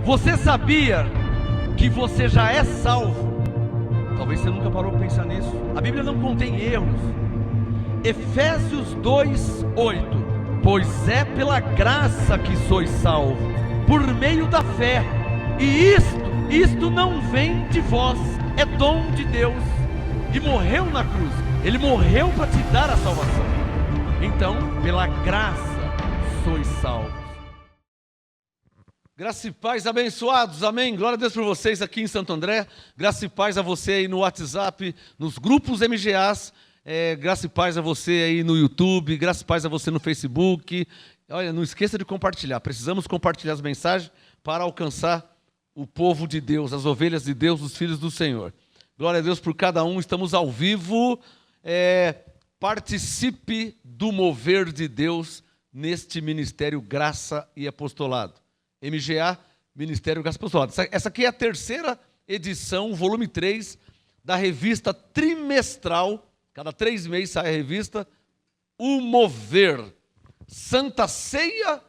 Você sabia que você já é salvo? Talvez você nunca parou para pensar nisso. A Bíblia não contém erros. Efésios 2:8. Pois é pela graça que sois salvos, por meio da fé. E isto não vem de vós, é dom de Deus. E morreu na cruz. Ele morreu para te dar a salvação. Então, pela graça sois salvos. Graça e paz, abençoados, amém. Glória a Deus por vocês aqui em Santo André. Graça e paz a você aí no WhatsApp, nos grupos MGAs. Graça e paz a você aí no YouTube. Graça e paz a você no Facebook. Olha, não esqueça de compartilhar. Precisamos compartilhar as mensagens para alcançar o povo de Deus, as ovelhas de Deus, os filhos do Senhor. Glória a Deus por cada um. Estamos ao vivo. Participe do mover de Deus neste ministério Graça e Apostolado. MGA, Ministério Graça e Apostolado. Essa aqui é a terceira edição, volume 3, da revista trimestral. Cada 3 meses sai a revista. O Mover. Santa Ceia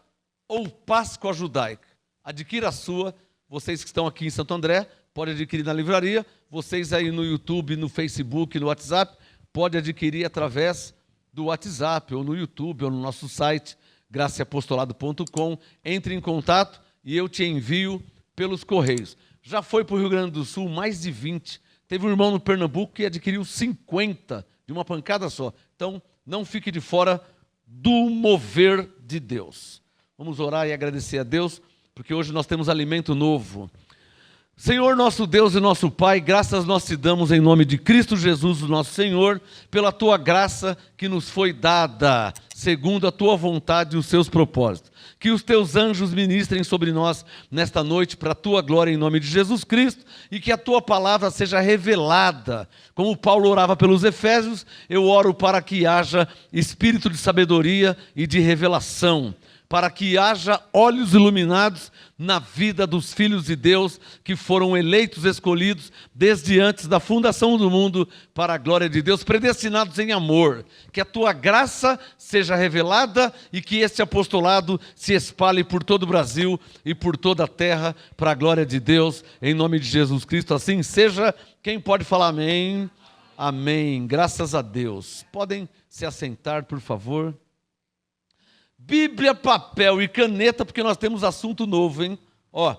ou Páscoa Judaica? Adquira a sua. Vocês que estão aqui em Santo André, pode adquirir na livraria. Vocês aí no YouTube, no Facebook, no WhatsApp, pode adquirir através do WhatsApp, ou no YouTube, ou no nosso site, graçaapostolado.com. Entre em contato e eu te envio pelos correios. Já foi para o Rio Grande do Sul mais de 20. Teve um irmão no Pernambuco que adquiriu 50 de uma pancada só. Então, não fique de fora do mover de Deus. Vamos orar e agradecer a Deus, porque hoje nós temos alimento novo. Senhor, nosso Deus e nosso Pai, graças nós te damos em nome de Cristo Jesus, o nosso Senhor, pela tua graça que nos foi dada, segundo a tua vontade e os seus propósitos. Que os teus anjos ministrem sobre nós nesta noite para a tua glória em nome de Jesus Cristo e que a tua palavra seja revelada. Como Paulo orava pelos Efésios, eu oro para que haja espírito de sabedoria e de revelação, para que haja olhos iluminados na vida dos filhos de Deus que foram eleitos, escolhidos desde antes da fundação do mundo para a glória de Deus, predestinados em amor. Que a tua graça seja revelada e que este apostolado se espalhe por todo o Brasil e por toda a terra para a glória de Deus, em nome de Jesus Cristo. Assim seja. Quem pode falar amém? Amém. Graças a Deus. Podem se assentar, por favor. Bíblia, papel e caneta, porque nós temos assunto novo, hein? Ó,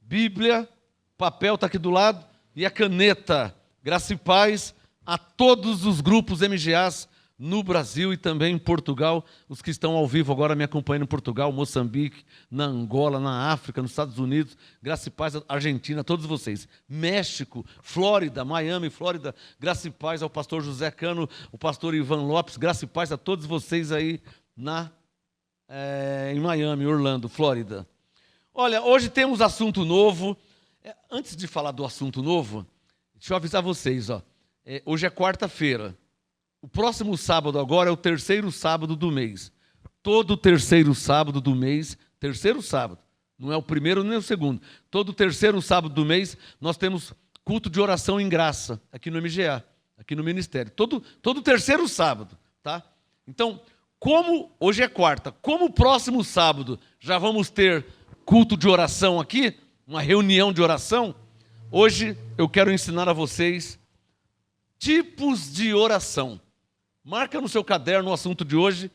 Bíblia, papel está aqui do lado e a caneta. Graça e paz a todos os grupos MGAs no Brasil e também em Portugal. Os que estão ao vivo agora me acompanhando em Portugal, Moçambique, na Angola, na África, nos Estados Unidos. Graça e paz a Argentina, a todos vocês. México, Flórida, Miami, Flórida. Graça e paz ao pastor José Cano, o pastor Ivan Lopes. Graça e paz a todos vocês aí em Miami, Orlando, Flórida. Olha, hoje temos assunto novo. Antes de falar do assunto novo, deixa eu avisar vocês. Hoje é quarta-feira. O próximo sábado agora é o terceiro sábado do mês. Todo terceiro sábado do mês, terceiro sábado, não é o primeiro nem o segundo. Todo terceiro sábado do mês, nós temos culto de oração em graça, aqui no MGA, aqui no Ministério. Todo terceiro sábado, tá? Então, como hoje é quarta, como o próximo sábado já vamos ter culto de oração aqui, uma reunião de oração, hoje eu quero ensinar a vocês tipos de oração. Marca no seu caderno o assunto de hoje,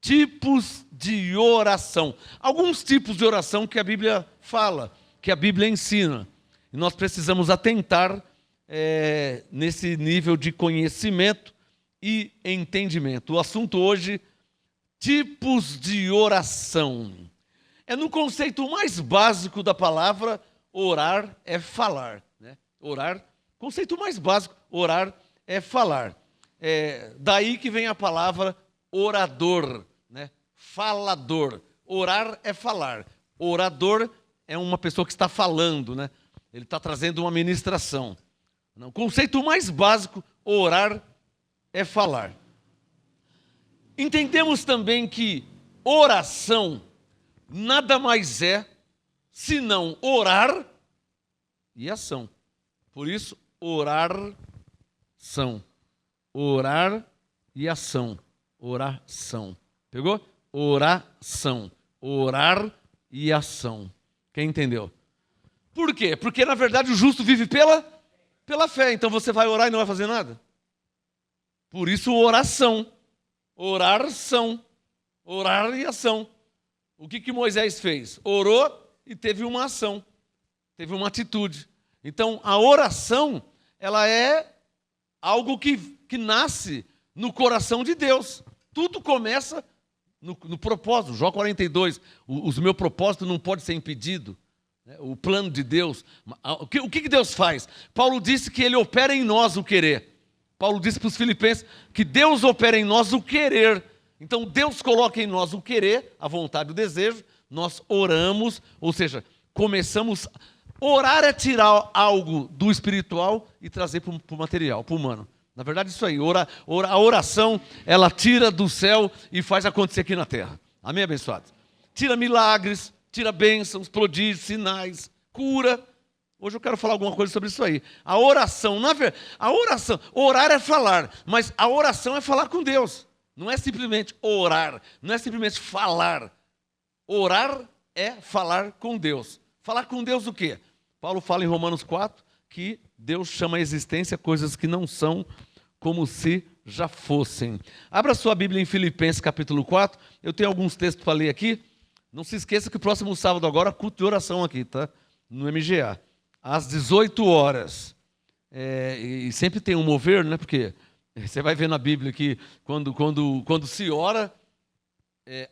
tipos de oração. Alguns tipos de oração que a Bíblia fala, que a Bíblia ensina. E nós precisamos atentar nesse nível de conhecimento e entendimento. O assunto hoje, tipos de oração. É no conceito mais básico da palavra, orar é falar. Né? Orar, conceito mais básico, orar é falar. Daí que vem a palavra orador, né? Falador. Orar é falar. Orador é uma pessoa que está falando, né? Ele está trazendo uma ministração. O conceito mais básico, orar é falar. Entendemos também que oração nada mais é senão orar e ação. Por isso, oração. Orar e ação. Oração. Pegou? Oração. Orar e ação. Quem entendeu? Por quê? Porque, na verdade, o justo vive pela fé. Então você vai orar e não vai fazer nada. Por isso, oração. Oração. Orar e ação. O que Moisés fez? Orou e teve uma ação. Teve uma atitude. Então, a oração, ela é algo que nasce no coração de Deus. Tudo começa no propósito. Jó 42, o meu propósito não pode ser impedido. O plano de Deus. O que Deus faz? Paulo disse que ele opera em nós o querer. Paulo disse para os filipenses que Deus opera em nós o querer. Então Deus coloca em nós o querer, a vontade, o desejo. Nós oramos, ou seja, começamos. Orar é tirar algo do espiritual e trazer para o material, para o humano. Na verdade, isso aí. A oração, ela tira do céu e faz acontecer aqui na terra. Amém, abençoados? Tira milagres, tira bênçãos, prodígios, sinais, cura. Hoje eu quero falar alguma coisa sobre isso aí. A oração, orar é falar, mas a oração é falar com Deus. Não é simplesmente orar, não é simplesmente falar. Orar é falar com Deus. Falar com Deus o quê? Paulo fala em Romanos 4 que Deus chama a existência coisas que não são como se já fossem. Abra sua Bíblia em Filipenses capítulo 4. Eu tenho alguns textos para ler aqui. Não se esqueça que o próximo sábado agora, culto de oração aqui, tá? No MGA. Às 18 horas. E sempre tem um mover, né? Porque você vai ver na Bíblia que quando se ora,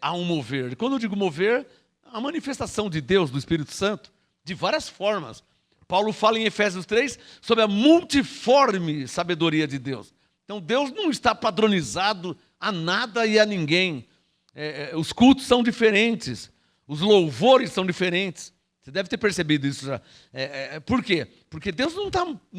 há um mover. Quando eu digo mover, a manifestação de Deus, do Espírito Santo, de várias formas. Paulo fala em Efésios 3 sobre a multiforme sabedoria de Deus. Então Deus não está padronizado a nada e a ninguém. Os cultos são diferentes, os louvores são diferentes. Você deve ter percebido isso já. Por quê? Porque Deus não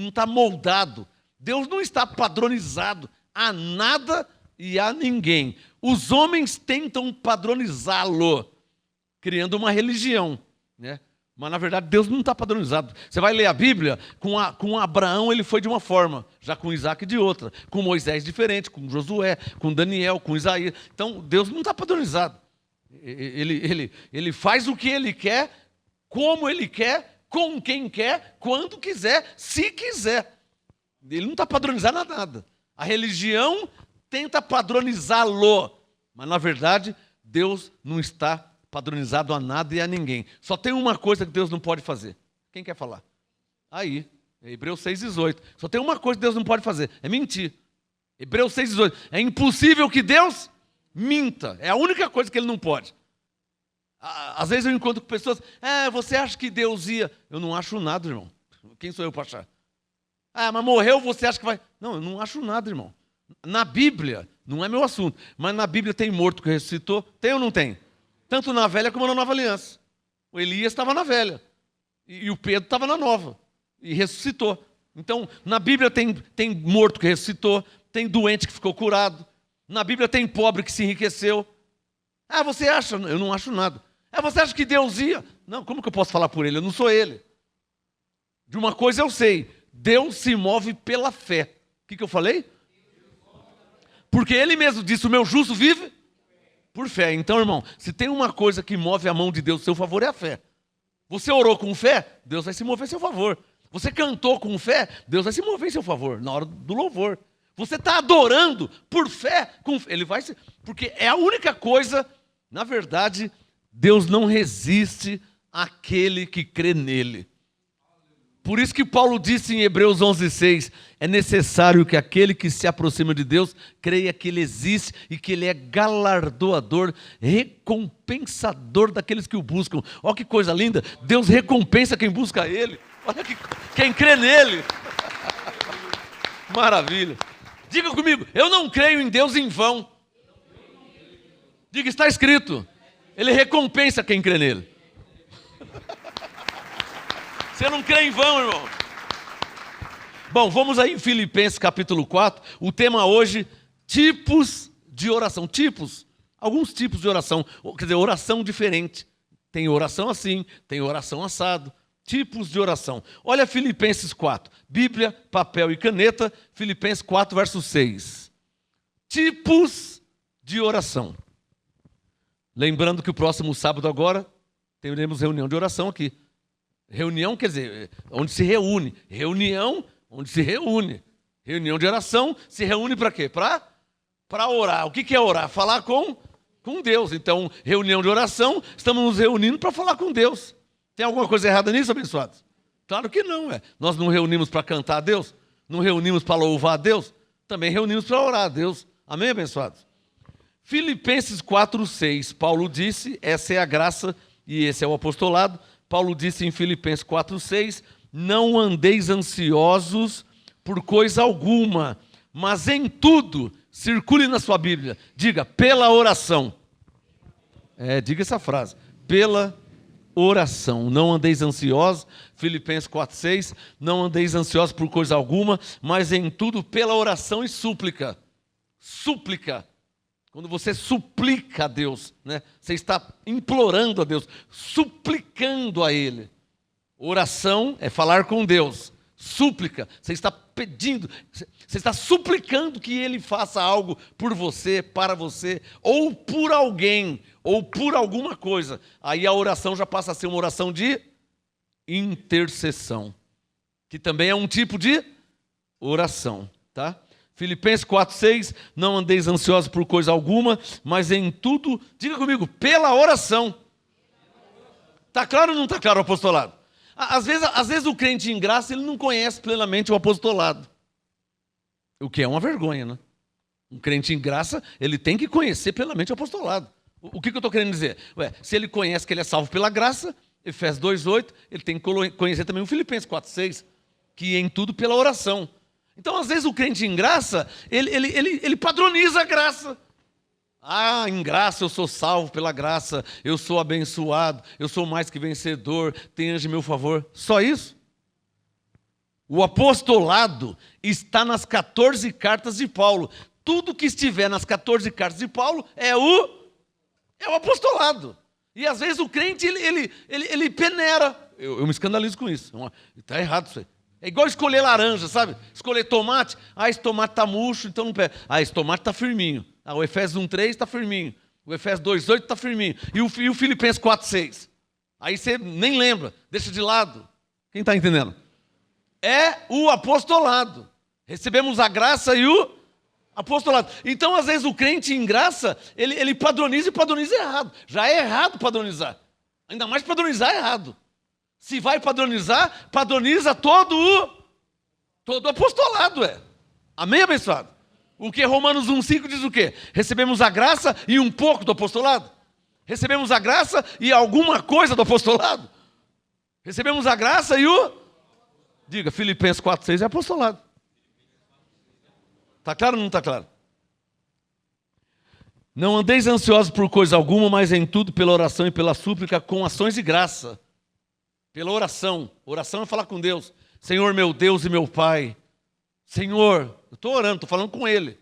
está moldado, Deus não está padronizado a nada e a ninguém. Os homens tentam padronizá-lo, criando uma religião, né? Mas, na verdade, Deus não está padronizado. Você vai ler a Bíblia, com Abraão ele foi de uma forma, já com Isaac de outra, com Moisés diferente, com Josué, com Daniel, com Isaías. Então, Deus não está padronizado. Ele faz o que Ele quer, como Ele quer, com quem quer, quando quiser, se quiser. Ele não está padronizado a nada. A religião tenta padronizá-lo, mas, na verdade, Deus não está padronizado a nada e a ninguém. Só tem uma coisa que Deus não pode fazer. Quem quer falar? Aí, Hebreus 6,18. Só tem uma coisa que Deus não pode fazer, é mentir. Hebreus 6,18. É impossível que Deus minta. É a única coisa que Ele não pode. Às vezes eu encontro com pessoas, você acha que Deus ia? Eu não acho nada, irmão. Quem sou eu para achar? Mas morreu, você acha que vai? Não, eu não acho nada, irmão. Na Bíblia, não é meu assunto, mas na Bíblia tem morto que ressuscitou? Tem ou não tem? Tanto na velha como na nova aliança. O Elias estava na velha. E o Pedro estava na nova. E ressuscitou. Então, na Bíblia tem morto que ressuscitou. Tem doente que ficou curado. Na Bíblia tem pobre que se enriqueceu. Você acha? Eu não acho nada. Você acha que Deus ia? Não, como que eu posso falar por Ele? Eu não sou Ele. De uma coisa eu sei. Deus se move pela fé. O que eu falei? Porque Ele mesmo disse, o meu justo vive por fé. Então, irmão, se tem uma coisa que move a mão de Deus a seu favor, é a fé. Você orou com fé, Deus vai se mover a seu favor. Você cantou com fé, Deus vai se mover em seu favor, na hora do louvor. Você está adorando por fé, Ele vai se... Porque é a única coisa, na verdade, Deus não resiste àquele que crê nele. Por isso que Paulo disse em Hebreus 11,6, é necessário que aquele que se aproxima de Deus creia que Ele existe e que Ele é galardoador, recompensador daqueles que o buscam. Olha que coisa linda, Deus recompensa quem busca Ele. Olha quem crê nele. Maravilha. Diga comigo, eu não creio em Deus em vão. Diga, está escrito, Ele recompensa quem crê nele. Você não crê em vão, irmão. Bom, vamos aí em Filipenses capítulo 4. O tema hoje, tipos de oração. Alguns tipos de oração. Quer dizer, oração diferente. Tem oração assim, tem oração assado. Tipos de oração. Olha Filipenses 4. Bíblia, papel e caneta. Filipenses 4, verso 6. Tipos de oração. Lembrando que o próximo sábado agora, teremos reunião de oração aqui. Reunião quer dizer, onde se reúne. Reunião, onde se reúne. Reunião de oração, se reúne para quê? Para orar. O que é orar? Falar com Deus. Então, reunião de oração, estamos nos reunindo para falar com Deus. Tem alguma coisa errada nisso, abençoados? Claro que não. Nós não reunimos para cantar a Deus, não reunimos para louvar a Deus, também reunimos para orar a Deus. Amém, abençoados? Filipenses 4:6, Paulo disse, essa é a graça e esse é o apostolado. Paulo disse em Filipenses 4:6, não andeis ansiosos por coisa alguma, mas em tudo, circule na sua Bíblia, diga, pela oração. Diga essa frase, pela oração. Não andeis ansiosos, Filipenses 4:6, não andeis ansiosos por coisa alguma, mas em tudo pela oração e súplica. Súplica. Quando você suplica a Deus, né? Você está implorando a Deus, suplicando a Ele. Oração é falar com Deus. Súplica, você está pedindo, você está suplicando que Ele faça algo por você, para você, ou por alguém, ou por alguma coisa. Aí a oração já passa a ser uma oração de intercessão, que também é um tipo de oração, tá? Filipenses 4:6, não andeis ansiosos por coisa alguma, mas em tudo, diga comigo, pela oração. Está claro ou não está claro o apostolado? Às vezes o crente em graça, ele não conhece plenamente o apostolado. O que é uma vergonha, né? Um crente em graça, ele tem que conhecer plenamente o apostolado. O que eu estou querendo dizer? Se ele conhece que ele é salvo pela graça, Efésios 2:8, ele tem que conhecer também o Filipenses 4:6, que é em tudo pela oração. Então, às vezes, o crente em graça, ele padroniza a graça. Em graça eu sou salvo pela graça, eu sou abençoado, eu sou mais que vencedor, tem anjo em meu favor. Só isso? O apostolado está nas 14 cartas de Paulo. Tudo que estiver nas 14 cartas de Paulo é o apostolado. E às vezes o crente, ele peneira. Eu me escandalizo com isso. Está errado isso aí. É igual escolher laranja, sabe? Escolher tomate. Esse tomate está murcho, então não pega. Esse tomate está firminho. O Efésios 1:3 está firminho. O Efésios 2:8 está firminho. E o Filipenses 4:6. Aí você nem lembra, deixa de lado. Quem está entendendo? É o apostolado. Recebemos a graça e o apostolado. Então, às vezes, o crente em graça, ele padroniza e padroniza errado. Já é errado padronizar. Ainda mais padronizar errado. Se vai padronizar, padroniza todo o apostolado. Amém, abençoado? O que Romanos 1:5 diz o quê? Recebemos a graça e um pouco do apostolado. Recebemos a graça e alguma coisa do apostolado. Recebemos a graça e diga, Filipenses 4:6 é apostolado. Está claro ou não está claro? Não andeis ansiosos por coisa alguma, mas em tudo pela oração e pela súplica com ações de graça. Pela oração. Oração é falar com Deus. Senhor, meu Deus e meu Pai. Senhor, eu estou orando, estou falando com Ele.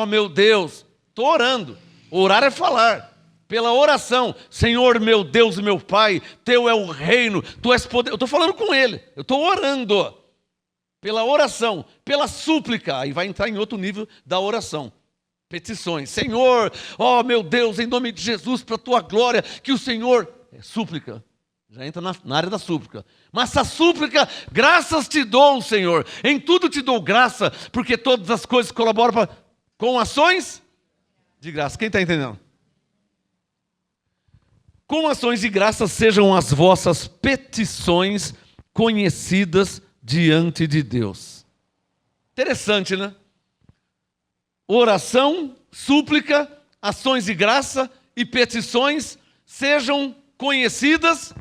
Meu Deus, estou orando. Orar é falar. Pela oração. Senhor, meu Deus e meu Pai, Teu é o reino, Tu és poder. Eu estou falando com Ele. Eu estou orando. Pela oração, pela súplica. Aí vai entrar em outro nível da oração. Petições. Senhor, meu Deus, em nome de Jesus, para a Tua glória, que o Senhor... súplica. Já entra na área da súplica. Mas a súplica, graças te dou, Senhor. Em tudo te dou graça, porque todas as coisas colaboram com ações de graça. Quem está entendendo? Com ações de graça sejam as vossas petições conhecidas diante de Deus. Interessante, né? Oração, súplica, ações de graça e petições sejam conhecidas.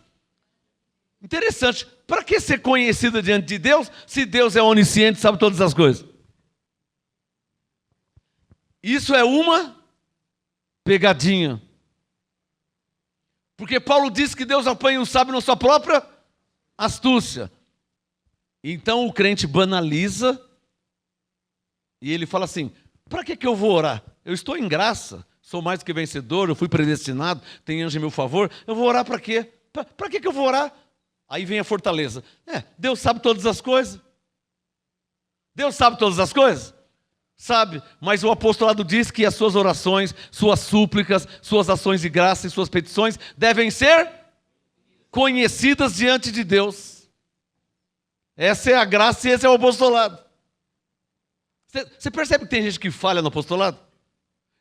Interessante. Para que ser conhecida diante de Deus, se Deus é onisciente e sabe todas as coisas? Isso é uma pegadinha. Porque Paulo diz que Deus apanha o sábio na sua própria astúcia. Então o crente banaliza e ele fala assim, para que eu vou orar? Eu estou em graça, sou mais do que vencedor, eu fui predestinado, tem anjo em meu favor, eu vou orar para quê? Para que eu vou orar? Aí vem a fortaleza. Deus sabe todas as coisas. Deus sabe todas as coisas? Sabe, mas o apostolado diz que as suas orações, suas súplicas, suas ações de graça e suas petições devem ser conhecidas diante de Deus. Essa é a graça e esse é o apostolado. Você percebe que tem gente que falha no apostolado?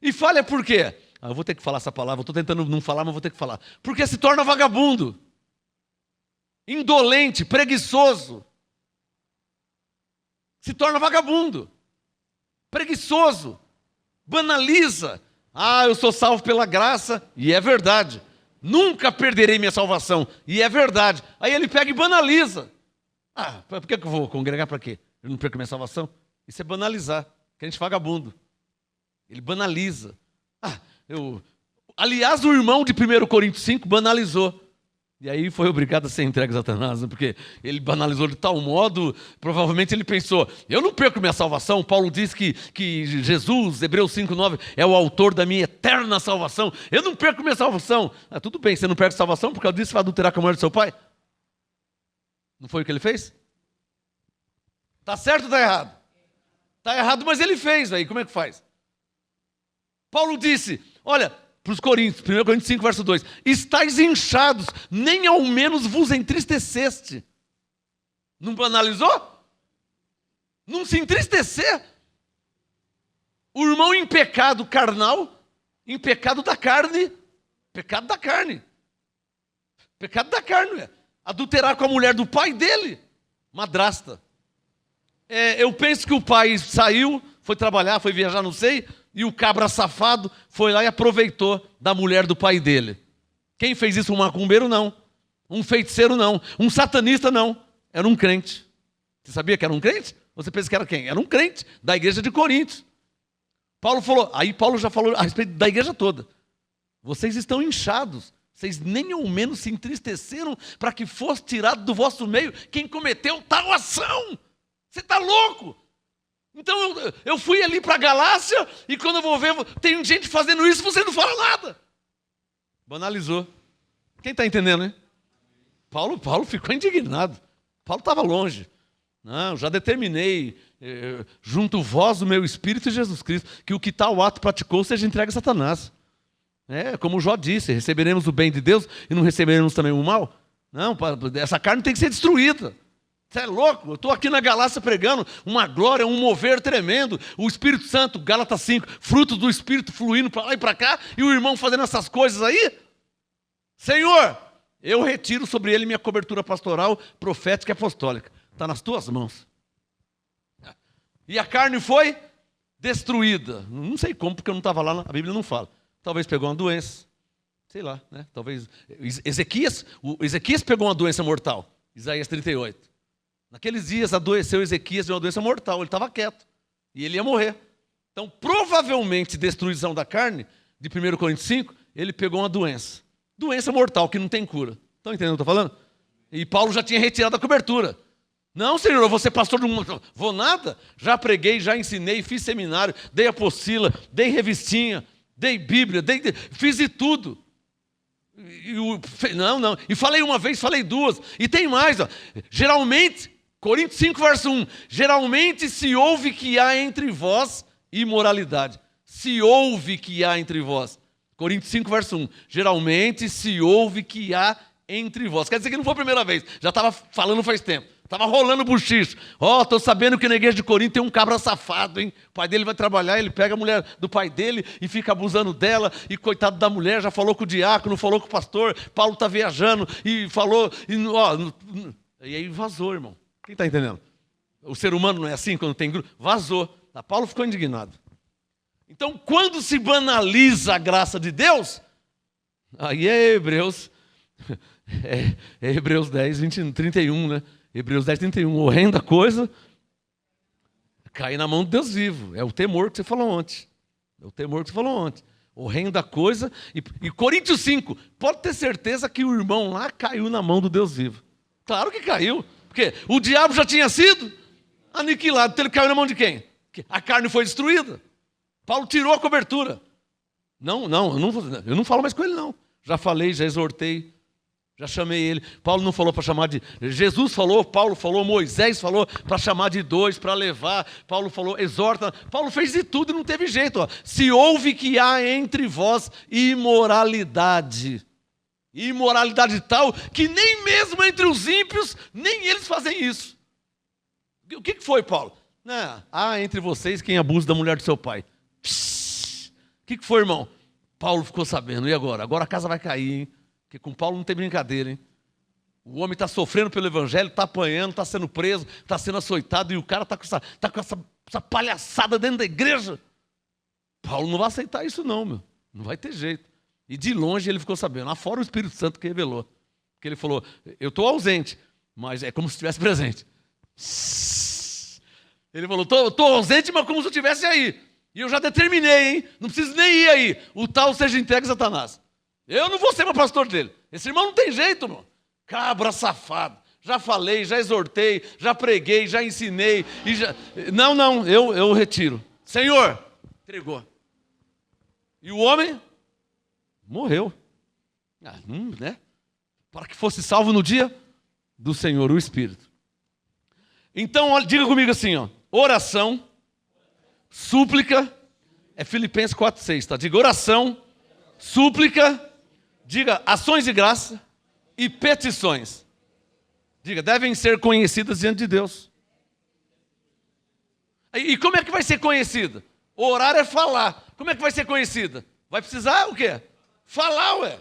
E falha por quê? Eu vou ter que falar essa palavra, eu estou tentando não falar, mas vou ter que falar. Porque se torna vagabundo, indolente, preguiçoso. Se torna vagabundo, preguiçoso, banaliza. Eu sou salvo pela graça, e é verdade. Nunca perderei minha salvação, e é verdade. Aí ele pega e banaliza. Por que eu vou congregar para quê? Eu não perco minha salvação? Isso é banalizar, crente vagabundo. Ele banaliza. Aliás, o irmão de 1 Coríntios 5 banalizou. E aí foi obrigado a ser entregue a Satanás, né? Porque ele banalizou de tal modo, provavelmente ele pensou, eu não perco minha salvação. Paulo diz que Jesus, Hebreus 5:9, é o autor da minha eterna salvação. Eu não perco minha salvação. Tudo bem, você não perde salvação, por causa disso você vai adulterar com a mulher do seu pai? Não foi o que ele fez? Está certo ou está errado? Está errado, mas ele fez, aí como é que faz? Paulo disse, olha, para os Coríntios, 1 Coríntios 5, verso 2, estáis inchados, nem ao menos vos entristeceste. Não banalizou? Não se entristecer? O irmão em pecado carnal, em pecado da carne, pecado da carne. Pecado da carne, adulterar com a mulher do pai dele, madrasta. Eu penso que o pai saiu, foi trabalhar, foi viajar, não sei, e o cabra safado foi lá e aproveitou da mulher do pai dele. Quem fez isso? Um macumbeiro? Não. Um feiticeiro? Não. Um satanista? Não. Era um crente. Você sabia que era um crente? Você pensa que era quem? Era um crente da igreja de Coríntios. Paulo falou, aí Paulo já falou a respeito da igreja toda. Vocês estão inchados. Vocês nem ao menos se entristeceram para que fosse tirado do vosso meio quem cometeu tal ação. Você está louco? Então eu fui ali para a Galácia e quando eu vou ver, tem gente fazendo isso, você não fala nada. Banalizou. Quem está entendendo, hein? Paulo ficou indignado. Paulo estava longe. Não, já determinei, junto vós o meu Espírito e Jesus Cristo, que o que tal ato praticou seja entregue a Satanás. Como Jó disse, receberemos o bem de Deus e não receberemos também o mal? Não, essa carne tem que ser destruída. Você é louco? Eu estou aqui na Galácia pregando uma glória, um mover tremendo. O Espírito Santo, Gálatas 5, frutos do Espírito fluindo para lá e para cá, e o irmão fazendo essas coisas aí. Senhor, eu retiro sobre ele minha cobertura pastoral, profética e apostólica. Está nas tuas mãos. E a carne foi destruída. Não sei como, porque eu não estava lá, a Bíblia não fala. Talvez pegou uma doença. Sei lá, né? Talvez. Ezequias pegou uma doença mortal. Isaías 38. Naqueles dias adoeceu Ezequias de uma doença mortal, ele estava quieto, e ele ia morrer. Então, provavelmente, destruição da carne, de 1 Coríntios 5, ele pegou uma doença. Doença mortal, que não tem cura. Estão entendendo o que eu estou falando? E Paulo já tinha retirado a cobertura. Não, Senhor, eu vou ser pastor do mundo. Vou nada. Já preguei, já ensinei, fiz seminário, dei apostila, dei revistinha, dei Bíblia, fiz de tudo. Não. E falei uma vez, falei duas. E tem mais, geralmente... Coríntios 5, verso 1. Geralmente se ouve que há entre vós imoralidade. Se ouve que há entre vós. Coríntios 5, verso 1. Geralmente se ouve que há entre vós. Quer dizer que não foi a primeira vez. Já estava falando faz tempo. Estava rolando buchicho. Estou sabendo que na igreja de Corinto tem um cabra safado, hein? O pai dele vai trabalhar, ele pega a mulher do pai dele e fica abusando dela. E coitado da mulher, já falou com o diácono, falou com o pastor. Paulo está viajando e falou... E aí vazou, irmão. Quem está entendendo? O ser humano não é assim quando tem grupo? Vazou. Paulo ficou indignado. Então, quando se banaliza a graça de Deus, aí é Hebreus 10, 31, né? Hebreus 10, 31. Horrenda coisa, cair na mão do Deus vivo. É o temor que você falou ontem. Horrenda coisa. E Coríntios 5, pode ter certeza que o irmão lá caiu na mão do Deus vivo. Claro que caiu. Porque o diabo já tinha sido aniquilado. Então ele caiu na mão de quem? A carne foi destruída. Paulo tirou a cobertura. Eu não falo mais com ele, não. Já falei, já exortei, já chamei ele. Paulo não falou para chamar de... Jesus falou, Paulo falou, Moisés falou para chamar de dois, para levar. Paulo falou, exorta. Paulo fez de tudo e não teve jeito. Se ouve que há entre vós imoralidade. Imoralidade tal que nem mesmo entre os ímpios, nem eles fazem isso. O que foi, Paulo? Não, entre vocês quem abusa da mulher do seu pai. O que foi, irmão? Paulo ficou sabendo. E agora? Agora a casa vai cair, hein? Porque com Paulo não tem brincadeira, hein? O homem está sofrendo pelo evangelho, está apanhando, está sendo preso, está sendo açoitado, e o cara está com essa palhaçada dentro da igreja. Paulo não vai aceitar isso não, meu. Não vai ter jeito. E de longe ele ficou sabendo. Afora o Espírito Santo que revelou. Porque ele falou, eu estou ausente, mas é como se estivesse presente. Ele falou, estou ausente, mas como se eu estivesse aí. E eu já determinei, hein? Não preciso nem ir aí. O tal seja entregue a Satanás. Eu não vou ser mais pastor dele. Esse irmão não tem jeito, irmão. Cabra safado. Já falei, já exortei, já preguei, já ensinei. Não, eu retiro. Senhor, entregou. E o homem morreu. Né? Para que fosse salvo no dia do Senhor, o Espírito. Então, olha, diga comigo assim, ó. Oração, súplica, é Filipenses 4:6, tá? Diga oração, súplica, diga ações de graça e petições. Diga, devem ser conhecidas diante de Deus. E como é que vai ser conhecida? Orar é falar. Como é que vai ser conhecida? Vai precisar o quê? Falar, ué.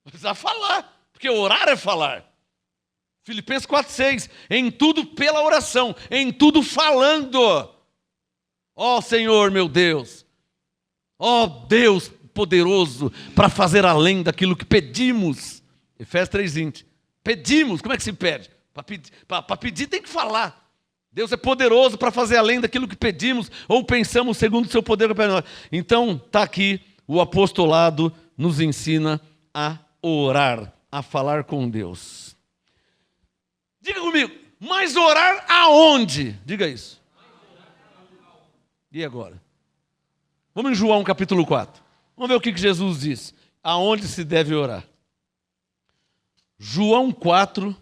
Vai precisar falar, porque orar é falar. Filipenses 4:6, em tudo pela oração, em tudo falando. Ó Senhor, meu Deus. Ó Deus poderoso para fazer além daquilo que pedimos. Efésios 3:20. Pedimos, como é que se pede? Para pedir tem que falar. Deus é poderoso para fazer além daquilo que pedimos ou pensamos segundo o seu poder para nós. Então, está aqui, o apostolado nos ensina a orar, a falar com Deus. Diga comigo, mas orar aonde? Diga isso. E agora? Vamos em João capítulo 4. Vamos ver o que Jesus diz. Aonde se deve orar? João 4,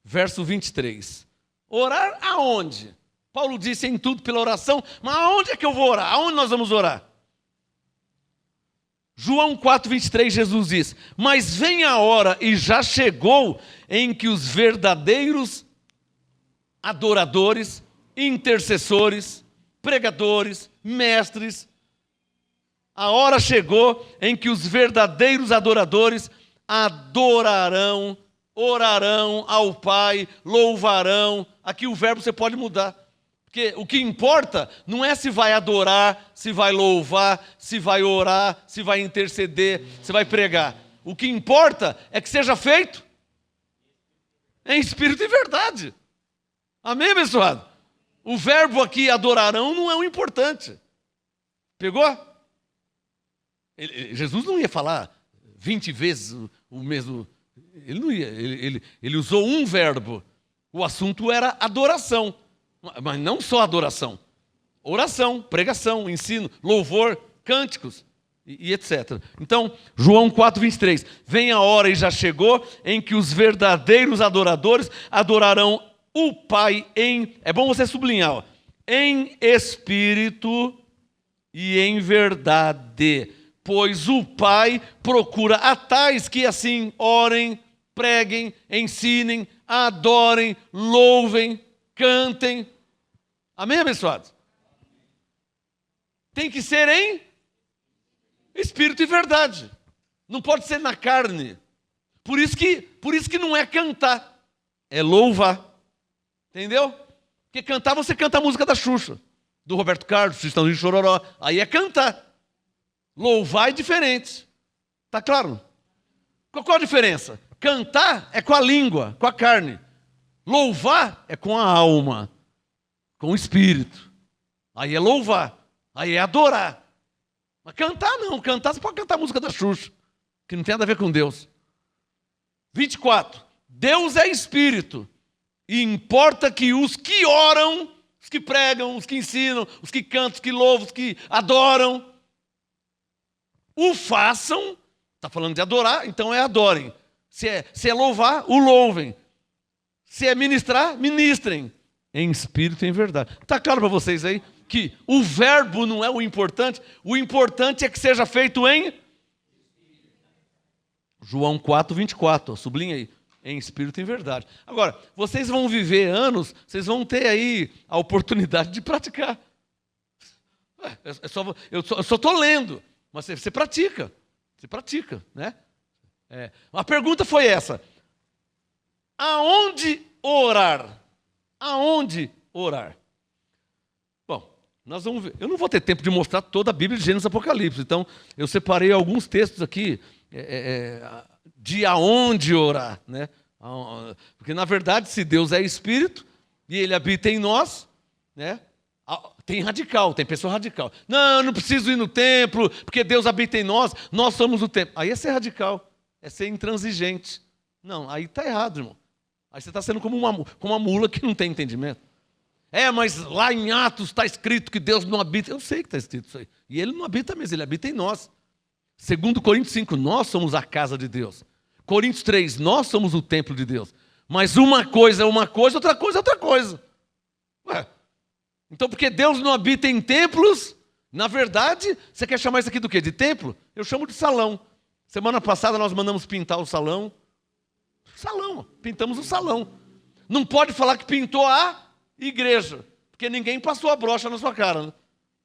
verso 23. Orar aonde? Paulo disse em tudo pela oração, mas aonde é que eu vou orar? Aonde nós vamos orar? João 4, 23, Jesus diz, mas vem a hora, e já chegou, em que os verdadeiros adoradores, intercessores, pregadores, mestres, a hora chegou em que os verdadeiros adoradores adorarão, orarão ao Pai, louvarão. Aqui o verbo você pode mudar. Porque o que importa não é se vai adorar, se vai louvar, se vai orar, se vai interceder, se vai pregar. O que importa é que seja feito em espírito e verdade. Amém, abençoado? O verbo aqui, adorarão, não é o importante. Pegou? Jesus não ia falar 20 vezes o mesmo. Ele não ia. Ele usou um verbo. O assunto era adoração. Mas não só adoração. Oração, pregação, ensino, louvor, cânticos e etc. Então, João 4, 23. Vem a hora, e já chegou, em que os verdadeiros adoradores adorarão o Pai em... É bom você sublinhar. Ó, em espírito e em verdade. Pois o Pai procura a tais que assim orem, preguem, ensinem, adorem, louvem, cantem. Amém, abençoados? Tem que ser em espírito e verdade. Não pode ser na carne. Por isso que não é cantar, é louvar. Entendeu? Porque cantar, você canta a música da Xuxa, do Roberto Carlos, Tristãozinho de Chororó. Aí é cantar. Louvar é diferente. Tá claro? Qual a diferença? Cantar é com a língua, com a carne. Louvar é com a alma, com o espírito. Aí é louvar, aí é adorar. Mas cantar não, cantar você pode cantar a música da Xuxa, que não tem nada a ver com Deus. 24. Deus é espírito, e importa que os que oram, os que pregam, os que ensinam, os que cantam, os que louvam, os que adoram, o façam. Está falando de adorar, então adorem. Se é louvar, o louvem. Se é ministrar, ministrem. Em espírito e em verdade. Está claro para vocês aí que o verbo não é o importante é que seja feito em... João 4, 24, sublinha aí. em espírito e em verdade. Agora, vocês vão viver anos, vocês vão ter aí a oportunidade de praticar. Eu só estou lendo, mas você pratica. Você pratica, né? A pergunta foi essa: aonde orar? Aonde orar? Bom, nós vamos ver. Eu não vou ter tempo de mostrar toda a Bíblia de Gênesis e Apocalipse, então eu separei alguns textos aqui de aonde orar, né? Porque na verdade, se Deus é espírito e Ele habita em nós, né? Tem radical, tem pessoa radical. Não, não preciso ir no templo, porque Deus habita em nós, nós somos o templo. Aí é ser radical, é ser intransigente. Não, aí está errado, irmão. Aí você está sendo como uma mula que não tem entendimento. Mas lá em Atos está escrito que Deus não habita. Eu sei que está escrito isso aí. E Ele não habita mesmo, Ele habita em nós. 2 Coríntios 5, nós somos a casa de Deus. Coríntios 3, nós somos o templo de Deus. Mas uma coisa é uma coisa, outra coisa é outra coisa. Então, porque Deus não habita em templos, na verdade, você quer chamar isso aqui do quê? De templo? Eu chamo de salão. Semana passada nós mandamos pintar o salão. Pintamos o salão. Não pode falar que pintou a igreja, porque ninguém passou a brocha na sua cara, né?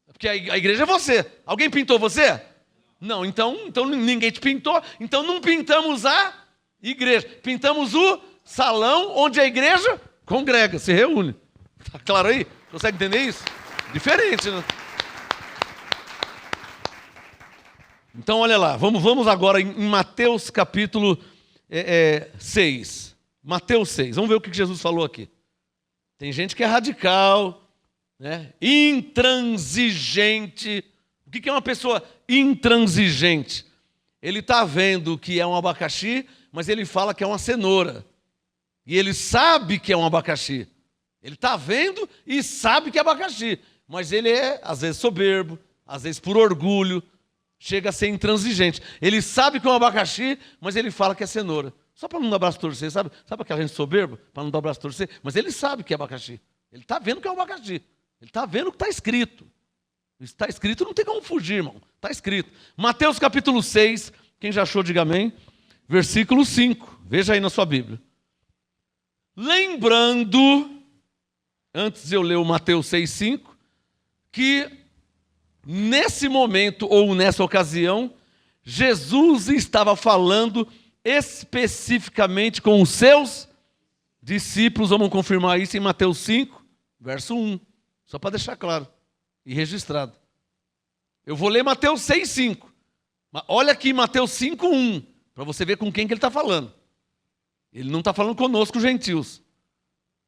Porque a igreja é você. Alguém pintou você? Não, então ninguém te pintou. Então não pintamos a igreja. Pintamos o salão onde a igreja congrega, se reúne. Está claro aí? Consegue entender isso? Diferente, né? Então, olha lá. Vamos agora em Mateus capítulo 6. Mateus 6. Vamos ver o que Jesus falou aqui. Tem gente que é radical, né? Intransigente. O que é uma pessoa intransigente? Ele está vendo que é um abacaxi, mas ele fala que é uma cenoura. E ele sabe que é um abacaxi. Ele está vendo e sabe que é abacaxi. Mas ele é, às vezes, soberbo, às vezes por orgulho, chega a ser intransigente. Ele sabe que é um abacaxi, mas ele fala que é cenoura. Só para não dar braço torcer, sabe? Sabe aquela gente soberba? Para não dar braço torcer? Mas ele sabe que é abacaxi. Ele está vendo que é um abacaxi. Ele está vendo o que está escrito. Está escrito, não tem como fugir, irmão. Está escrito. Mateus capítulo 6, quem já achou, diga amém. Versículo 5. Veja aí na sua Bíblia. Lembrando, antes de eu ler o Mateus 6,5, que nesse momento ou nessa ocasião, Jesus estava falando especificamente com os seus discípulos. Vamos confirmar isso em Mateus 5, verso 1, só para deixar claro e registrado. Eu vou ler Mateus 6,5. Olha aqui Mateus 5,1, para você ver com quem que ele está falando. Ele não está falando conosco, gentios.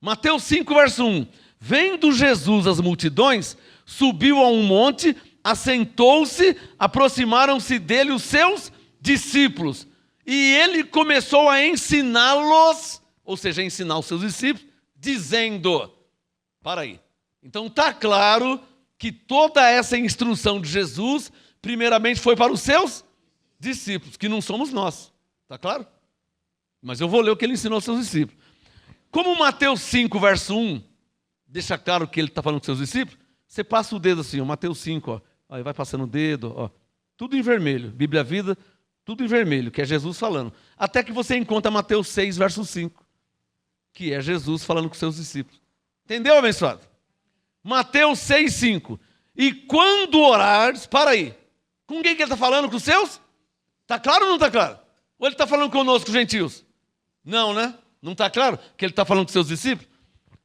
Mateus 5, verso 1. Vendo Jesus as multidões, subiu a um monte, assentou-se, aproximaram-se dele os seus discípulos. E ele começou a ensiná-los, ou seja, a ensinar os seus discípulos, dizendo... Para aí. Então está claro que toda essa instrução de Jesus, primeiramente foi para os seus discípulos, que não somos nós. Está claro? Mas eu vou ler o que ele ensinou aos seus discípulos. Como Mateus 5, verso 1, deixa claro que ele está falando com seus discípulos, você passa o dedo assim, ó, Mateus 5, ó, aí vai passando o dedo, ó, tudo em vermelho, Bíblia Vida, tudo em vermelho, que é Jesus falando. Até que você encontra Mateus 6, verso 5, que é Jesus falando com seus discípulos. Entendeu, abençoado? Mateus 6, 5. E quando orares, para aí, com quem que ele está falando? Com os seus? Está claro ou não está claro? Ou ele está falando conosco, gentios? Não, né? Não está claro que ele está falando com seus discípulos?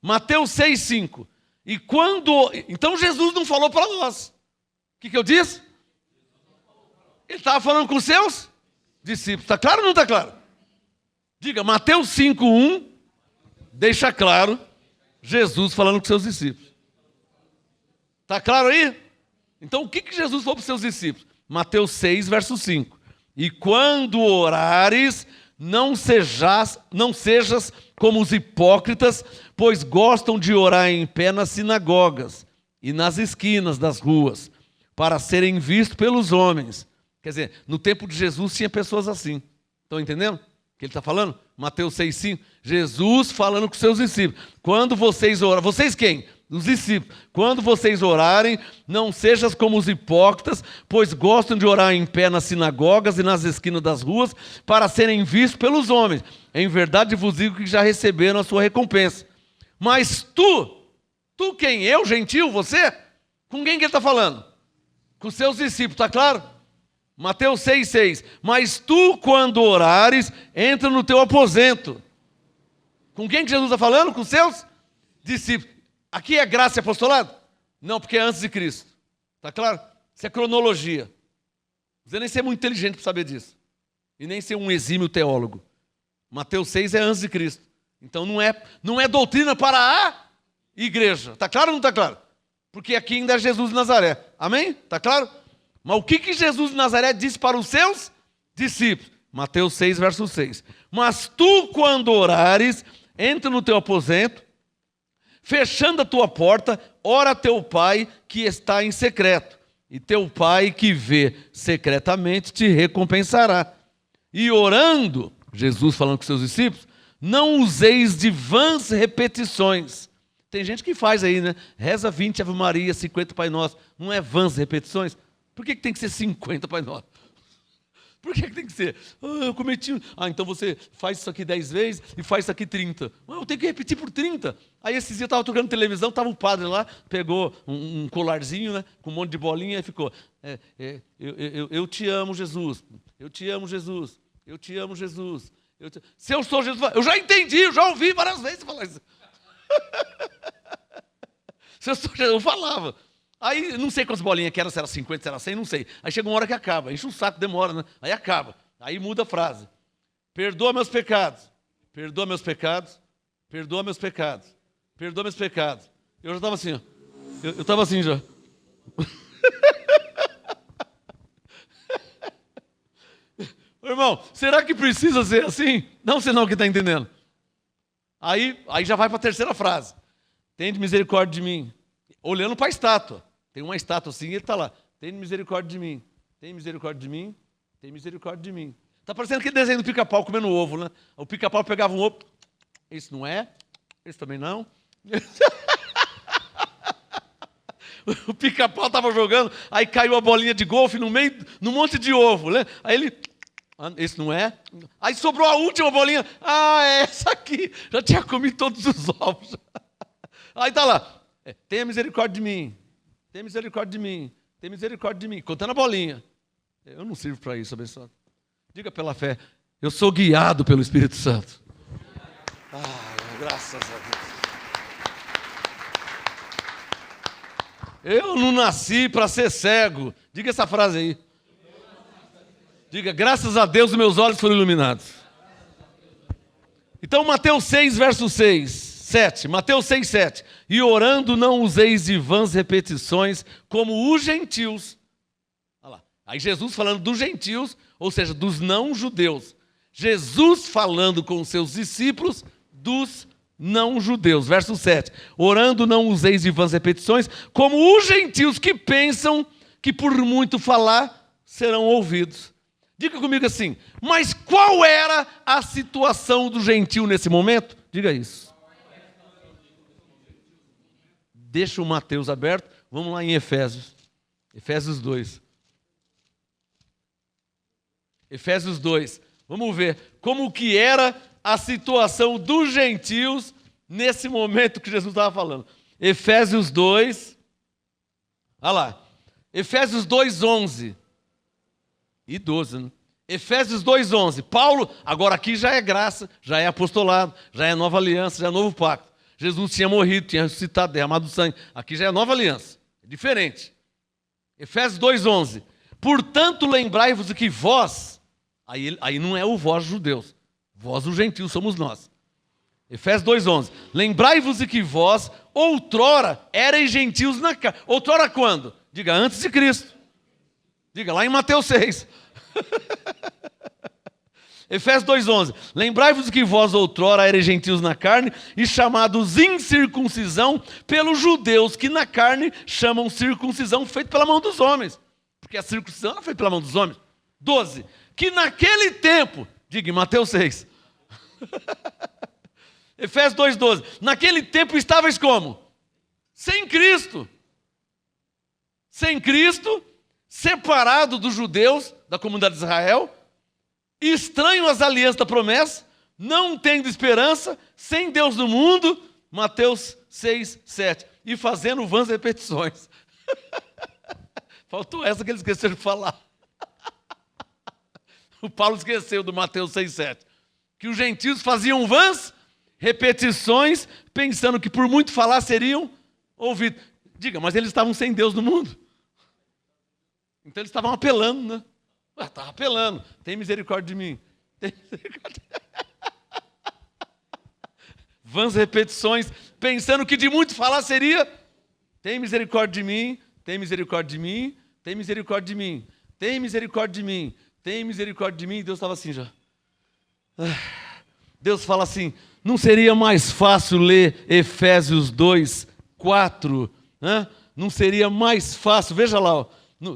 Mateus 6, 5. E quando... Então Jesus não falou para nós. O que eu disse? Ele estava falando com os seus discípulos. Está claro ou não está claro? Diga, Mateus 5, 1, deixa claro Jesus falando com seus discípulos. Está claro aí? Então o que Jesus falou para os seus discípulos? Mateus 6, verso 5. E quando orares, não sejas como os hipócritas, pois gostam de orar em pé nas sinagogas e nas esquinas das ruas, para serem vistos pelos homens. Quer dizer, no tempo de Jesus tinha pessoas assim. Estão entendendo o que ele está falando? Mateus 6,5. Jesus falando com seus discípulos. Quando vocês oram, vocês quem? Os discípulos. Quando vocês orarem, não sejam como os hipócritas, pois gostam de orar em pé nas sinagogas e nas esquinas das ruas, para serem vistos pelos homens. Em verdade vos digo que já receberam a sua recompensa. Mas tu quem? Eu, gentil, você? Com quem que ele está falando? Com os seus discípulos, está claro? Mateus 6,6. Mas tu, quando orares, entra no teu aposento. Com quem que Jesus está falando? Com os seus discípulos. Aqui é graça e apostolado? Não, porque é antes de Cristo. Está claro? Isso é cronologia. Não precisa nem ser muito inteligente para saber disso. E nem ser um exímio teólogo. Mateus 6 é antes de Cristo. Então não é doutrina para a igreja. Está claro ou não está claro? Porque aqui ainda é Jesus de Nazaré. Amém? Está claro? Mas o que Jesus de Nazaré disse para os seus discípulos? Mateus 6, verso 6. Mas tu, quando orares, entra no teu aposento, fechando a tua porta, ora a teu pai que está em secreto. E teu pai que vê secretamente te recompensará. E orando, Jesus falando com seus discípulos, não useis de vãs repetições. Tem gente que faz aí, né? Reza 20 Ave Maria, 50 Pai Nosso. Não é vãs repetições? Por que tem que ser 50 Pai Nosso? Por que tem que ser? Eu cometi... então você faz isso aqui 10 vezes e faz isso aqui 30. Eu tenho que repetir por 30. Aí esses dias eu estava tocando televisão, estava o padre lá, pegou um colarzinho, né, com um monte de bolinha e ficou... eu te amo, Jesus. Eu te amo, Jesus. Eu te amo, Jesus. Se eu sou Jesus... Eu já entendi, eu já ouvi várias vezes falar isso. Se eu sou Jesus, eu falava. Aí, não sei quantas bolinhas que era, se era 50, se era 100, não sei. Aí chega uma hora que acaba, enche um saco, demora, né? Aí acaba. Aí muda a frase. Perdoa meus pecados. Perdoa meus pecados. Perdoa meus pecados. Perdoa meus pecados. Eu já estava assim, ó. Eu estava assim já. Irmão, será que precisa ser assim? Não, senão que está entendendo. Aí já vai para a terceira frase. Tende misericórdia de mim. Olhando para a estátua. Tem uma estátua assim e ele está lá. Tem misericórdia de mim. Tem misericórdia de mim. Tem misericórdia de mim. Está parecendo aquele desenho do pica-pau comendo ovo, né? O pica-pau pegava um ovo. Esse não é. Esse também não. O pica-pau estava jogando, aí caiu a bolinha de golfe no meio, num monte de ovo, né? Aí ele... Esse não é. Aí sobrou a última bolinha. É essa aqui. Já tinha comido todos os ovos. Aí está lá. Tenha misericórdia de mim. Tenha misericórdia de mim. Tenha misericórdia de mim. Contando a bolinha. Eu não sirvo para isso, abençoado. Diga pela fé. Eu sou guiado pelo Espírito Santo. Graças a Deus. Eu não nasci para ser cego. Diga essa frase aí. Diga, graças a Deus meus olhos foram iluminados. Então, Mateus 6, verso 7. Mateus 6, 7. E orando não useis de vãs repetições, como os gentios. Olha lá. Aí Jesus falando dos gentios, ou seja, dos não-judeus. Jesus falando com os seus discípulos dos não-judeus. Verso 7. Orando não useis de vãs repetições, como os gentios que pensam que por muito falar serão ouvidos. Diga comigo assim, mas qual era a situação do gentio nesse momento? Diga isso. Deixa o Mateus aberto, vamos lá em Efésios. Efésios 2. Efésios 2. Vamos ver como que era a situação dos gentios nesse momento que Jesus estava falando. Efésios 2. Olha lá. Efésios 2, 11. E 12, né? Efésios 2:11. Paulo, agora aqui já é graça, já é apostolado, já é nova aliança, já é novo pacto. Jesus tinha morrido, tinha ressuscitado, derramado sangue. Aqui já é nova aliança, é diferente. Efésios 2:11. Portanto, lembrai-vos de que vós, aí não é o vós judeus, vós os gentios somos nós. Efésios 2:11. Lembrai-vos de que vós, outrora, erais gentios na carne. Outrora quando? Diga, antes de Cristo. Diga, lá em Mateus 6. Efésios 2:11. Lembrai-vos de que vós outrora erais gentios na carne e chamados incircuncisão pelos judeus, que na carne chamam circuncisão feita pela mão dos homens. Porque a circuncisão não é feita pela mão dos homens. 12. Que naquele tempo, diga em Mateus 6. Efésios 2:12. Naquele tempo estavais como? sem Cristo. Sem Cristo, separado dos judeus, da comunidade de Israel, estranho às alianças da promessa, não tendo esperança, sem Deus no mundo, Mateus 6, 7. E fazendo vãs repetições. Faltou essa que eles esqueceram de falar. O Paulo esqueceu do Mateus 6, 7. Que os gentios faziam vãs repetições, pensando que por muito falar seriam ouvidos. Diga, mas eles estavam sem Deus no mundo. Então eles estavam apelando, né? Estava apelando. Tem misericórdia de mim. Tem misericórdia. Vãs repetições, pensando que de muito falar seria: tem misericórdia de mim, tem misericórdia de mim, tem misericórdia de mim, tem misericórdia de mim, tem misericórdia de mim. E Deus estava assim já. Deus fala assim: não seria mais fácil ler Efésios 2, 4? Não seria mais fácil, veja lá, ó.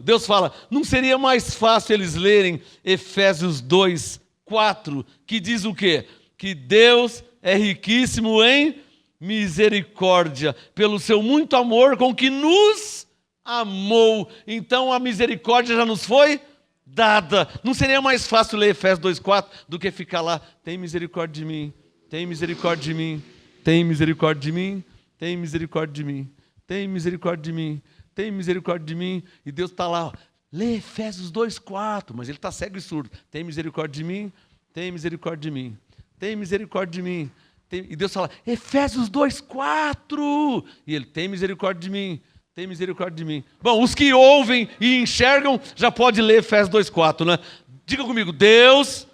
Deus fala, não seria mais fácil eles lerem Efésios 2, 4, que diz o quê? Que Deus é riquíssimo em misericórdia, pelo seu muito amor com que nos amou. Então a misericórdia já nos foi dada. Não seria mais fácil ler Efésios 2, 4 do que ficar lá: tem misericórdia de mim, tem misericórdia de mim, tem misericórdia de mim, tem misericórdia de mim, tem misericórdia de mim, tem misericórdia de mim. E Deus está lá, ó, lê Efésios 2, 4, mas ele está cego e surdo. Tem misericórdia de mim, tem misericórdia de mim, tem misericórdia de mim. E Deus fala, Efésios 2, 4. E ele, tem misericórdia de mim, tem misericórdia de mim. Bom, os que ouvem e enxergam já pode ler Efésios 2, 4, né? Diga comigo, Deus,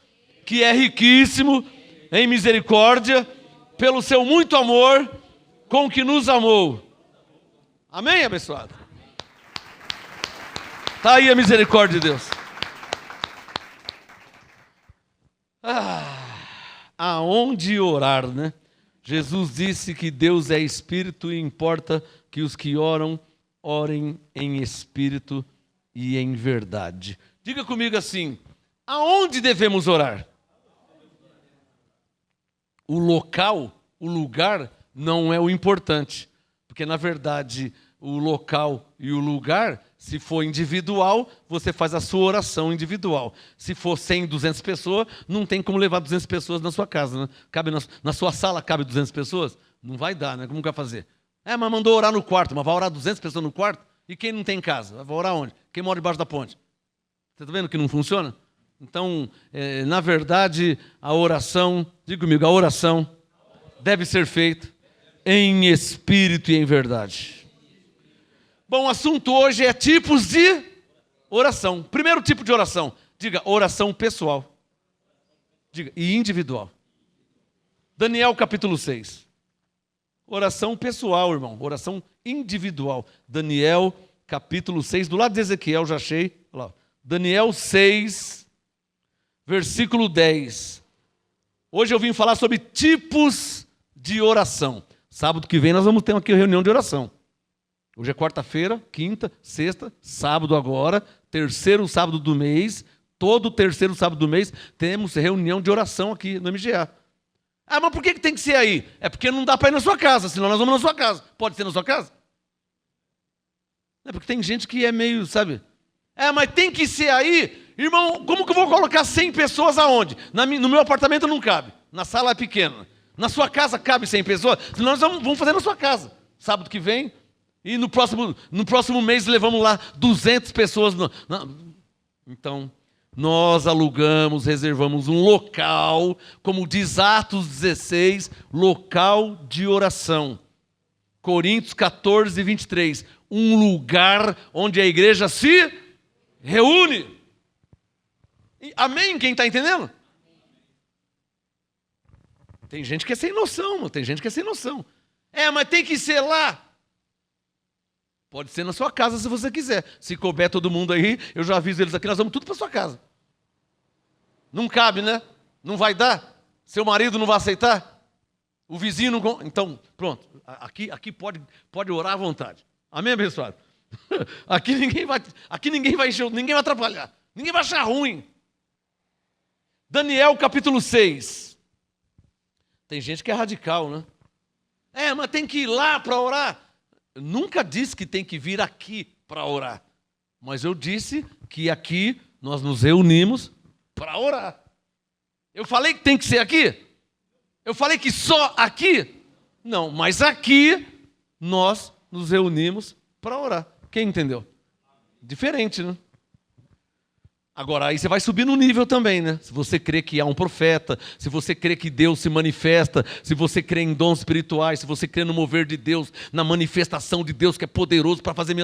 que é riquíssimo em misericórdia, pelo seu muito amor, com que nos amou. Amém, abençoado? Está aí a misericórdia de Deus. Aonde orar, né? Jesus disse que Deus é espírito e importa que os que oram, orem em espírito e em verdade. Diga comigo assim, aonde devemos orar? O local, o lugar não é o importante. Porque, na verdade, o local e o lugar, se for individual, você faz a sua oração individual. Se for 100, 200 pessoas, não tem como levar 200 pessoas na sua casa, né? Cabe na sua sala cabe 200 pessoas? Não vai dar, né? Como que vai fazer? Mas mandou orar no quarto, mas vai orar 200 pessoas no quarto? E quem não tem casa? Vai orar onde? Quem mora debaixo da ponte? Você está vendo que não funciona? Então, na verdade, a oração, diga comigo, a oração deve ser feita em espírito e em verdade. Bom, o assunto hoje é tipos de oração. Primeiro tipo de oração, diga, oração pessoal. Diga, e individual. Daniel capítulo 6. Oração pessoal, irmão, oração individual. Daniel capítulo 6, do lado de Ezequiel, já achei. Olha lá. Daniel 6, versículo 10. Hoje eu vim falar sobre tipos de oração. Sábado que vem nós vamos ter aqui uma reunião de oração. Hoje é quarta-feira, quinta, sexta, sábado agora, terceiro sábado do mês, todo terceiro sábado do mês, temos reunião de oração aqui no MGA. Mas por que tem que ser aí? É porque não dá para ir na sua casa, senão nós vamos na sua casa. Pode ser na sua casa? É porque tem gente que é meio, sabe? Mas tem que ser aí. Irmão, como que eu vou colocar 100 pessoas aonde? No meu apartamento não cabe, na sala é pequena. Na sua casa cabe 100 pessoas? Senão nós vamos fazer na sua casa. Sábado que vem, e no próximo mês levamos lá 200 pessoas. Então, nós alugamos, reservamos um local, como diz Atos 16, local de oração. Coríntios 14, 23. Um lugar onde a igreja se reúne. Amém? Quem está entendendo? Tem gente que é sem noção, tem gente que é sem noção. Mas tem que ser lá. Pode ser na sua casa se você quiser. Se couber todo mundo aí, eu já aviso eles aqui, nós vamos tudo para sua casa. Não cabe, né? Não vai dar? Seu marido não vai aceitar? O vizinho não... Então, pronto. Aqui pode orar à vontade. Amém, abençoado? Aqui ninguém vai encher, ninguém vai atrapalhar. Ninguém vai achar ruim. Daniel capítulo 6. Tem gente que é radical, né? Mas tem que ir lá para orar. Eu nunca disse que tem que vir aqui para orar. Mas eu disse que aqui nós nos reunimos para orar. Eu falei que tem que ser aqui? Eu falei que só aqui? Não, mas aqui nós nos reunimos para orar. Quem entendeu? Diferente, né? Agora, aí você vai subir no nível também, né? Se você crê que há um profeta, se você crê que Deus se manifesta, se você crê em dons espirituais, se você crê no mover de Deus, na manifestação de Deus que é poderoso para fazer...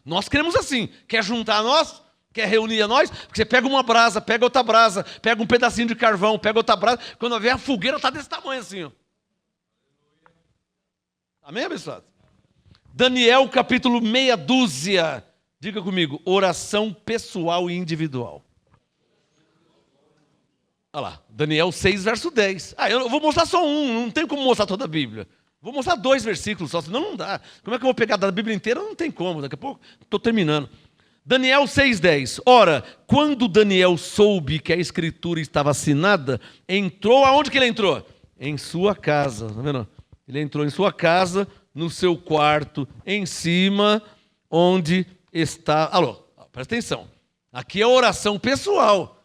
Nós cremos assim. Quer juntar nós? Quer reunir a nós? Porque você pega uma brasa, pega outra brasa, pega um pedacinho de carvão, pega outra brasa. Quando vem a fogueira, está desse tamanho assim, ó. Amém, abençoado? Daniel, capítulo meia dúzia. Diga comigo, oração pessoal e individual. Olha lá, Daniel 6, verso 10. Eu vou mostrar só um, não tem como mostrar toda a Bíblia. Vou mostrar 2 versículos só, senão não dá. Como é que eu vou pegar da Bíblia inteira? Não tem como, daqui a pouco estou terminando. Daniel 6, 10. Ora, quando Daniel soube que a escritura estava assinada, entrou, aonde que ele entrou? Em sua casa, tá vendo? Ele entrou em sua casa, no seu quarto, em cima, onde está... Alô, presta atenção. Aqui é oração pessoal.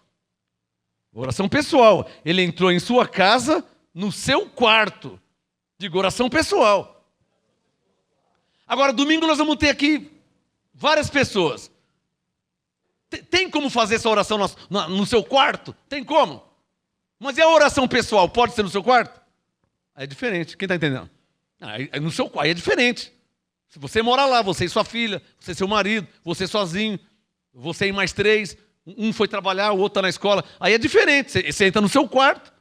Oração pessoal. Ele entrou em sua casa, no seu quarto. Digo, oração pessoal. Agora, domingo nós vamos ter aqui várias pessoas. Tem como fazer essa oração no seu quarto? Tem como. Mas e a oração pessoal? Pode ser no seu quarto? Aí é diferente. Quem está entendendo? No seu quarto, aí é diferente. Se você mora lá, você e sua filha, você e seu marido, você sozinho, você e mais 3, um foi trabalhar, o outro está na escola, aí é diferente, você entra no seu quarto,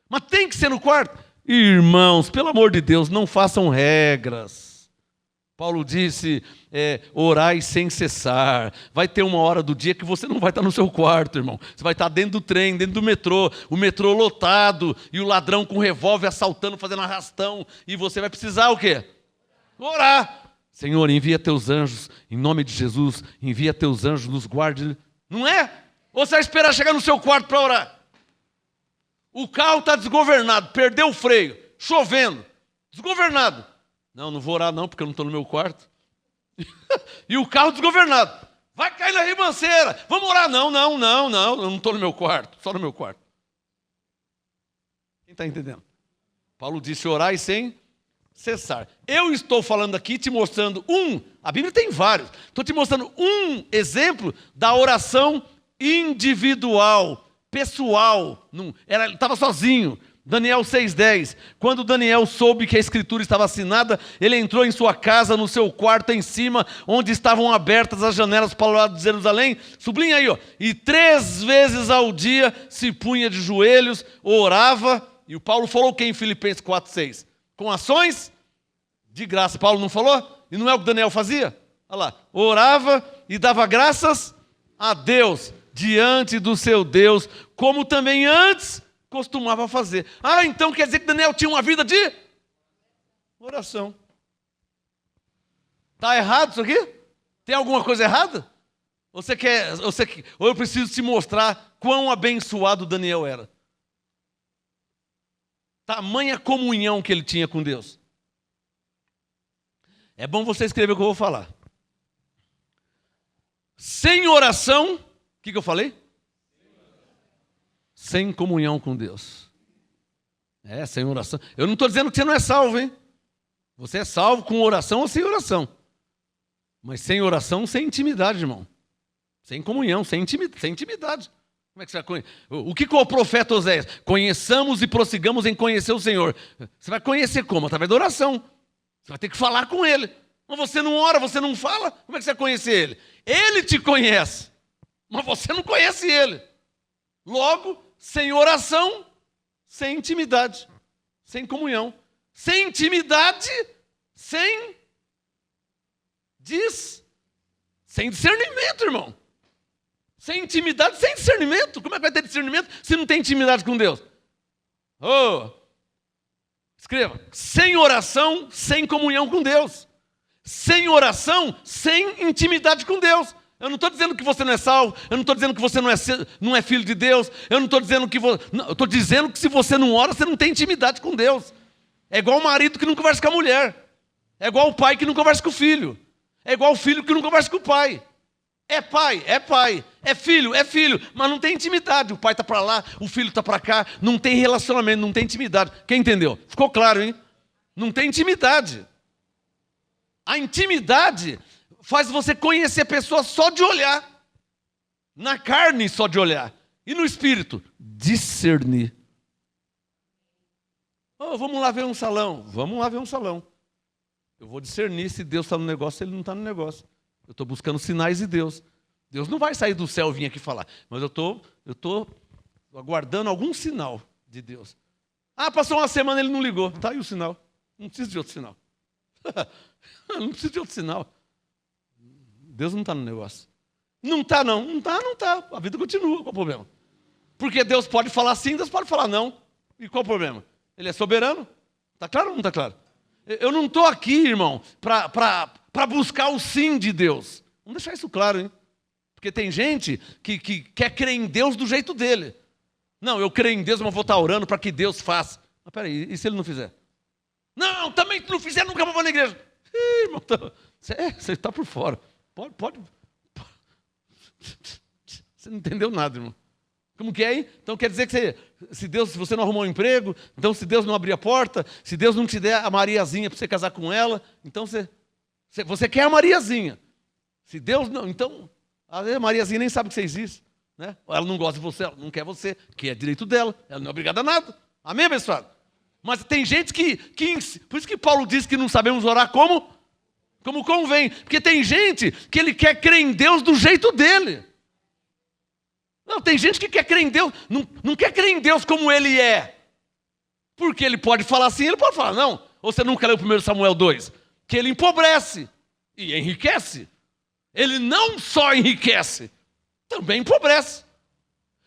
mas tem que ser no quarto. Irmãos, pelo amor de Deus, não façam regras. Paulo disse, orai sem cessar. Vai ter uma hora do dia que você não vai estar no seu quarto, irmão. Você vai estar dentro do trem, dentro do metrô, o metrô lotado, e o ladrão com revólver assaltando, fazendo arrastão, e você vai precisar o quê? Orar. Senhor, envia teus anjos, em nome de Jesus, envia teus anjos, nos guarde. Não é? Ou você vai esperar chegar no seu quarto para orar? O carro está desgovernado, perdeu o freio, chovendo, desgovernado. Não vou orar não, porque eu não estou no meu quarto. E o carro desgovernado. Vai cair na ribanceira, vamos orar. Não, eu não estou no meu quarto, só no meu quarto. Quem está entendendo? Paulo disse, orai sem cessar. Eu estou falando aqui, te mostrando a Bíblia tem vários, estou te mostrando um exemplo da oração individual, pessoal. Ele estava sozinho. Daniel 6,10. Quando Daniel soube que a escritura estava assinada, ele entrou em sua casa, no seu quarto em cima, onde estavam abertas as janelas para o lado de Jerusalém. Sublinha aí, ó. E 3 vezes ao dia se punha de joelhos, orava. E o Paulo falou o que em Filipenses 4,6? Com ações de graça. Paulo não falou? E não é o que Daniel fazia? Olha lá. Orava e dava graças a Deus, diante do seu Deus, como também antes costumava fazer. Então quer dizer que Daniel tinha uma vida de oração. Está errado isso aqui? Tem alguma coisa errada? Ou eu preciso te mostrar quão abençoado Daniel era? Tamanha comunhão que ele tinha com Deus. É bom você escrever o que eu vou falar. Sem oração, o que eu falei? Sem comunhão com Deus. Sem oração. Eu não estou dizendo que você não é salvo, hein? Você é salvo com oração ou sem oração. Mas sem oração, sem intimidade, irmão. Sem comunhão, sem intimidade. Como é que você vai conhecer? O que o profeta Oséias? Conheçamos e prossigamos em conhecer o Senhor. Você vai conhecer como? Através da oração. Você vai ter que falar com Ele. Mas você não ora, você não fala, como é que você vai conhecer Ele? Ele te conhece, mas você não conhece Ele. Logo, sem oração, sem intimidade, sem comunhão. Sem intimidade, sem discernimento, irmão. Sem intimidade, sem discernimento. Como é que vai ter discernimento se não tem intimidade com Deus? Escreva. Sem oração, sem comunhão com Deus. Sem oração, sem intimidade com Deus. Eu não estou dizendo que você não é salvo. Eu não estou dizendo que você não é filho de Deus. Eu não estou dizendo que você... Eu estou dizendo que se você não ora, você não tem intimidade com Deus. É igual um marido que não conversa com a mulher. É igual o pai que não conversa com o filho. É igual o filho que não conversa com o pai. É pai, é pai. É filho, mas não tem intimidade. O pai está para lá, o filho está para cá. Não tem relacionamento, não tem intimidade. Quem entendeu? Ficou claro, hein? Não tem intimidade. A intimidade faz você conhecer a pessoa só de olhar. Na carne, só de olhar. E no espírito, discernir. Oh, vamos lá ver um salão. Vamos lá ver um salão. Eu vou discernir se Deus está no negócio, se Ele não está no negócio. Eu estou buscando sinais de Deus. Deus não vai sair do céu e vir aqui falar. Mas eu estou aguardando algum sinal de Deus. Ah, passou uma semana e Ele não ligou. Está aí o sinal. Não precisa de outro sinal. Não precisa de outro sinal. Deus não está no negócio. Não está, não. Não está. A vida continua. Qual o problema? Porque Deus pode falar sim, Deus pode falar não. E qual o problema? Ele é soberano. Está claro ou não está claro? Eu não estou aqui, irmão, para buscar o sim de Deus. Vamos deixar isso claro, hein? Porque tem gente que quer crer em Deus do jeito dele. Não, eu creio em Deus, mas vou estar orando para que Deus faça. Mas peraí, e se Ele não fizer? Não, também se não fizer, nunca vou na igreja. Ih, irmão, você está por fora. Pode. Você não entendeu nada, irmão. Como que é aí? Então quer dizer que se você não arrumou um emprego, então se Deus não abrir a porta, se Deus não te der a Mariazinha para você casar com ela, então você quer a Mariazinha. Se Deus não, então a Mariazinha nem sabe que você existe, né? Ela não gosta de você, ela não quer você, que é direito dela, ela não é obrigada a nada. Amém, abençoado? Mas tem gente que por isso que Paulo diz que não sabemos orar como convém, porque tem gente que ele quer crer em Deus do jeito dele. Não, tem gente que quer crer em Deus, não quer crer em Deus como Ele é. Porque Ele pode falar sim, Ele pode falar não. Ou você nunca leu 1 Samuel 2? Que Ele empobrece e enriquece. Ele não só enriquece, também empobrece.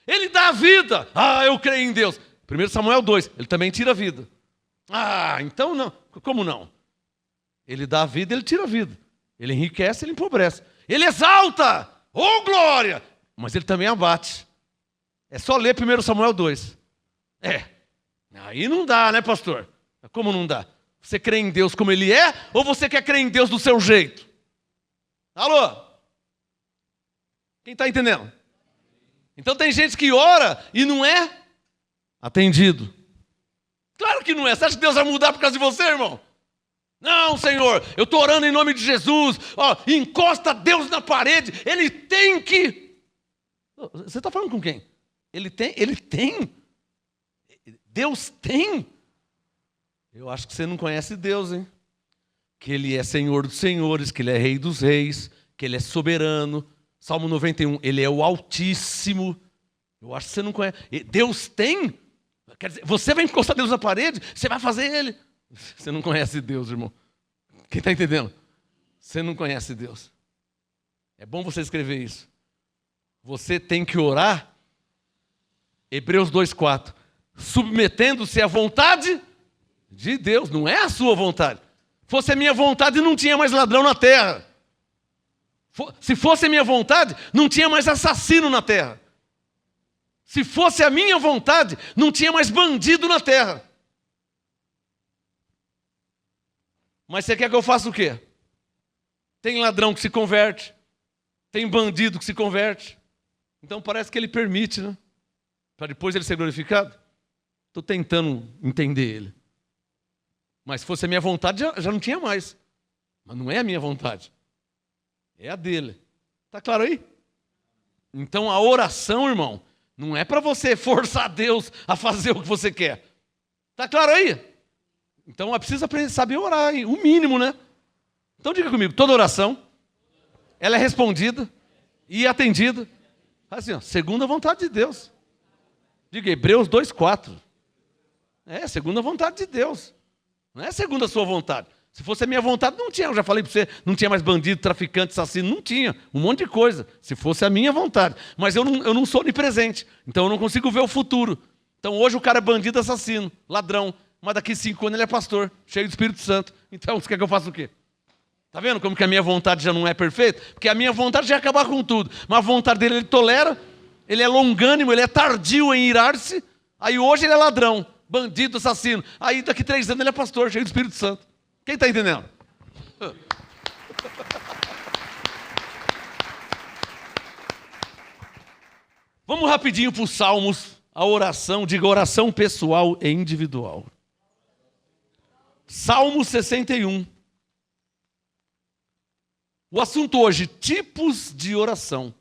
Ele dá a vida. Ah, eu creio em Deus. 1 Samuel 2, Ele também tira a vida. Ah, então não. Como não? Ele dá a vida, Ele tira a vida. Ele enriquece, Ele empobrece. Ele exalta. Oh, glória! Mas Ele também abate. É só ler 1 Samuel 2. Aí não dá, né, pastor? Como não dá? Você crê em Deus como Ele é, ou você quer crer em Deus do seu jeito? Alô? Quem está entendendo? Então tem gente que ora e não é atendido. Claro que não é. Você acha que Deus vai mudar por causa de você, irmão? Não, Senhor, eu estou orando em nome de Jesus. Encosta Deus na parede. Ele tem que... Você está falando com quem? Ele tem? Deus tem? Eu acho que você não conhece Deus, hein? Que Ele é Senhor dos senhores, que Ele é Rei dos reis, que Ele é soberano. Salmo 91, Ele é o Altíssimo. Eu acho que você não conhece. Deus tem? Quer dizer, você vai encostar Deus na parede, você vai fazer Ele. Você não conhece Deus, irmão. Quem está entendendo? Você não conhece Deus. É bom você escrever isso. Você tem que orar, Hebreus 2,4, submetendo-se à vontade de Deus, não é a sua vontade. Fosse a minha vontade, não tinha mais ladrão na terra. Se fosse a minha vontade, não tinha mais assassino na terra. Se fosse a minha vontade, não tinha mais bandido na terra. Mas você quer que eu faça o quê? Tem ladrão que se converte, tem bandido que se converte. Então parece que Ele permite, né? Para depois Ele ser glorificado. Estou tentando entender Ele. Mas se fosse a minha vontade, já não tinha mais. Mas não é a minha vontade. É a dele. Está claro aí? Então a oração, irmão, não é para você forçar Deus a fazer o que você quer. Está claro aí? Então é preciso saber orar, hein? O mínimo, né? Então diga comigo, toda oração, ela é respondida e atendida. Assim, segundo a vontade de Deus. Diga Hebreus 2,4. Segundo a vontade de Deus. Não é segundo a sua vontade. Se fosse a minha vontade, não tinha. Eu já falei para você, não tinha mais bandido, traficante, assassino, não tinha. Um monte de coisa. Se fosse a minha vontade. Mas eu não sou onipresente. Então eu não consigo ver o futuro. Então hoje o cara é bandido, assassino, ladrão. Mas daqui 5 anos ele é pastor, cheio do Espírito Santo. Então você quer que eu faça o quê? Está vendo como que a minha vontade já não é perfeita? Porque a minha vontade já é acabar com tudo. Mas a vontade dele, ele tolera, ele é longânimo, ele é tardio em irar-se. Aí hoje ele é ladrão, bandido, assassino. Aí daqui 3 anos ele é pastor, cheio do Espírito Santo. Quem está entendendo? Vamos rapidinho para os Salmos, a oração, diga oração pessoal e individual. Salmo 61. O assunto hoje, tipos de oração.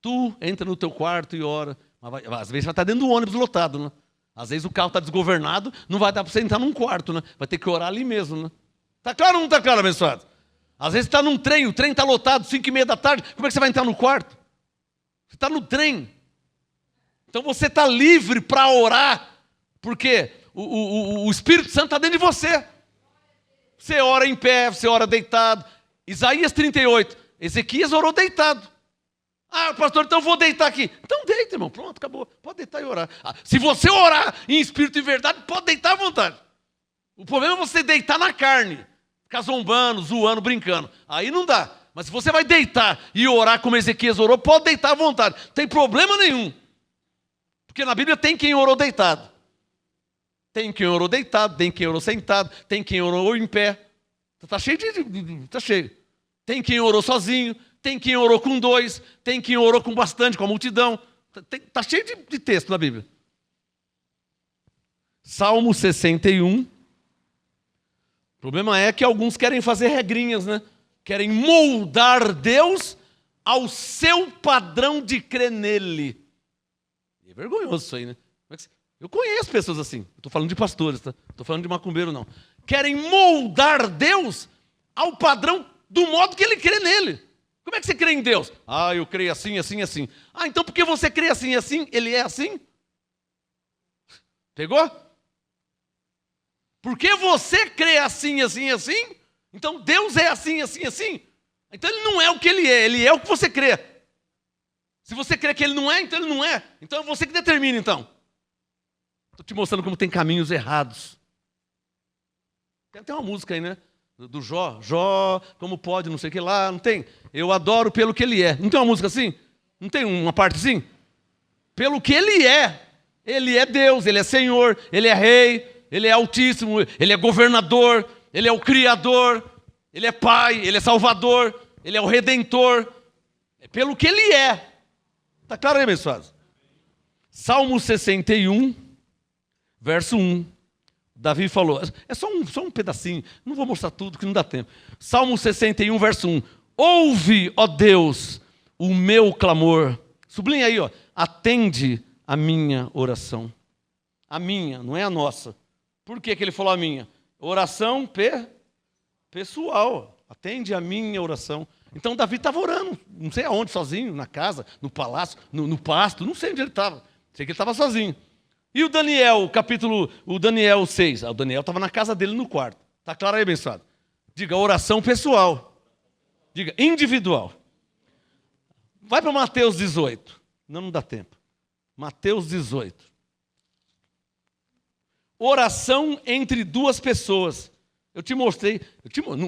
Tu entra no teu quarto e ora. Às vezes vai estar dentro do ônibus lotado, né? Às vezes o carro está desgovernado, não vai dar para você entrar num quarto, né? Vai ter que orar ali mesmo, né? Está claro ou não está claro, abençoado? Às vezes está num trem, o trem está lotado, 5:30 da tarde, como é que você vai entrar no quarto? Você está no trem. Então você está livre para orar, porque o Espírito Santo está dentro de você. Você ora em pé, você ora deitado. Isaías 38, Ezequias orou deitado. Ah, pastor, então eu vou deitar aqui. Então deita, irmão, pronto, acabou. Pode deitar e orar. Se você orar em espírito e verdade, pode deitar à vontade. O problema é você deitar na carne, ficar zombando, zoando, brincando. Aí não dá. Mas se você vai deitar e orar como Ezequias orou, pode deitar à vontade. Não tem problema nenhum. Porque na Bíblia tem quem orou deitado. Tem quem orou deitado, tem quem orou sentado, tem quem orou em pé. Está cheio Está cheio. Tem quem orou sozinho, tem quem orou com 2, tem quem orou com bastante, com a multidão. Está cheio de texto na Bíblia. Salmo 61. O problema é que alguns querem fazer regrinhas, né? Querem moldar Deus ao seu padrão de crer nele. É vergonhoso isso aí, né? Eu conheço pessoas assim. Estou falando de pastores, tá? Estou falando de macumbeiro, não. Querem moldar Deus ao padrão do modo que ele crê nele. Como é que você crê em Deus? Ah, eu creio assim, assim, assim. Ah, então porque você crê assim, assim, ele é assim? Pegou? Porque você crê assim, assim, assim, então Deus é assim, assim, assim. Então ele não é o que ele é o que você crê. Se você crê que ele não é, então ele não é. Então é você que determina, então. Estou te mostrando como tem caminhos errados. Tem até uma música aí, né? Do Jó. Jó, como pode, não sei o que lá. Não tem? Eu adoro pelo que ele é. Não tem uma música assim? Não tem uma parte assim? Pelo que ele é. Ele é Deus, ele é Senhor, ele é Rei, ele é Altíssimo, ele é Governador, ele é o Criador, ele é Pai, ele é Salvador, ele é o Redentor. É pelo que ele é. Está claro aí, abençoados? Salmo 61, verso 1. Davi falou, é só um pedacinho, não vou mostrar tudo que não dá tempo. Salmo 61, verso 1. Ouve, ó Deus, o meu clamor. Sublinha aí, ó. Atende a minha oração. A minha, não é a nossa. Por que ele falou a minha? Oração pessoal. Atende a minha oração. Então Davi estava orando, não sei aonde, sozinho, na casa, no palácio, no pasto, não sei onde ele estava. Sei que ele estava sozinho. E o Daniel, o Daniel 6. O Daniel estava na casa dele no quarto. Está claro aí, abençoado? Diga oração pessoal. Diga individual. Vai para Mateus 18. Não dá tempo. Mateus 18. Oração entre duas pessoas. Eu te mostrei.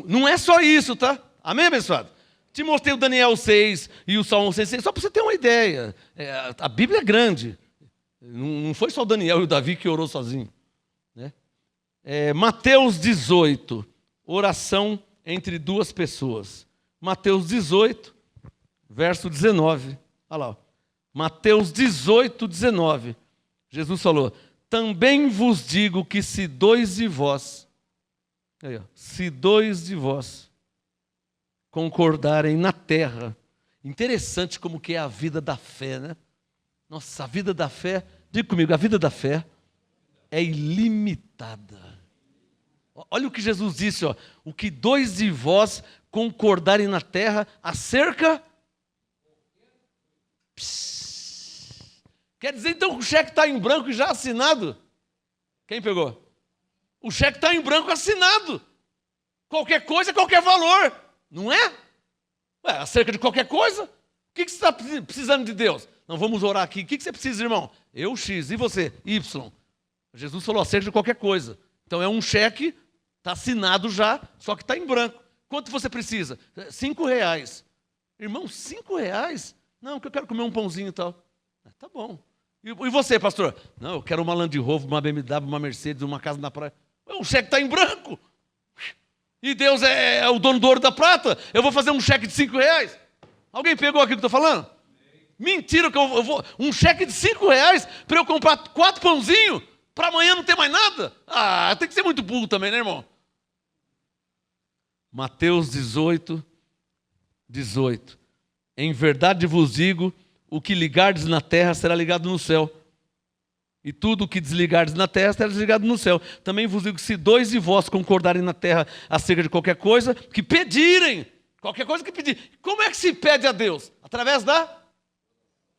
Não é só isso, tá? Amém, abençoado? Te mostrei o Daniel 6 e o Salmo 6, só para você ter uma ideia. A Bíblia é grande. Não foi só o Daniel e o Davi que orou sozinho. Né? Mateus 18, oração entre duas pessoas. Mateus 18, verso 19. Olha lá. Mateus 18, 19. Jesus falou, também vos digo que se dois de vós concordarem na terra. Interessante como que é a vida da fé, né? Nossa, a vida da fé, diga comigo, a vida da fé é ilimitada. Olha o que Jesus disse, ó, o que dois de vós concordarem na terra acerca... Quer dizer então que o cheque está em branco e já assinado? Quem pegou? O cheque está em branco assinado. Qualquer coisa, qualquer valor. Não é? Acerca de qualquer coisa. O que você está precisando de Deus? Não, vamos orar aqui. O que você precisa, irmão? Eu, X. E você? Y. Jesus falou acerca de qualquer coisa. Então é um cheque, está assinado já, só que está em branco. Quanto você precisa? R$5. Irmão, R$5? Não, que eu quero comer um pãozinho e tal. Tá bom. E você, pastor? Não, eu quero uma Land Rover, uma BMW, uma Mercedes, uma casa na praia. O cheque está em branco. E Deus é o dono do ouro e da prata. Eu vou fazer um cheque de R$5. Alguém pegou aquilo que eu estou falando? Mentira, que eu vou. Um cheque de R$5 para eu comprar 4 pãozinhos para amanhã não ter mais nada? Ah, tem que ser muito burro também, né, irmão? Mateus 18, 18. Em verdade vos digo, o que ligardes na terra será ligado no céu. E tudo o que desligardes na terra será desligado no céu. Também vos digo que se 2 de vós concordarem na terra acerca de qualquer coisa, que pedirem, qualquer coisa que pedirem. Como é que se pede a Deus? Através da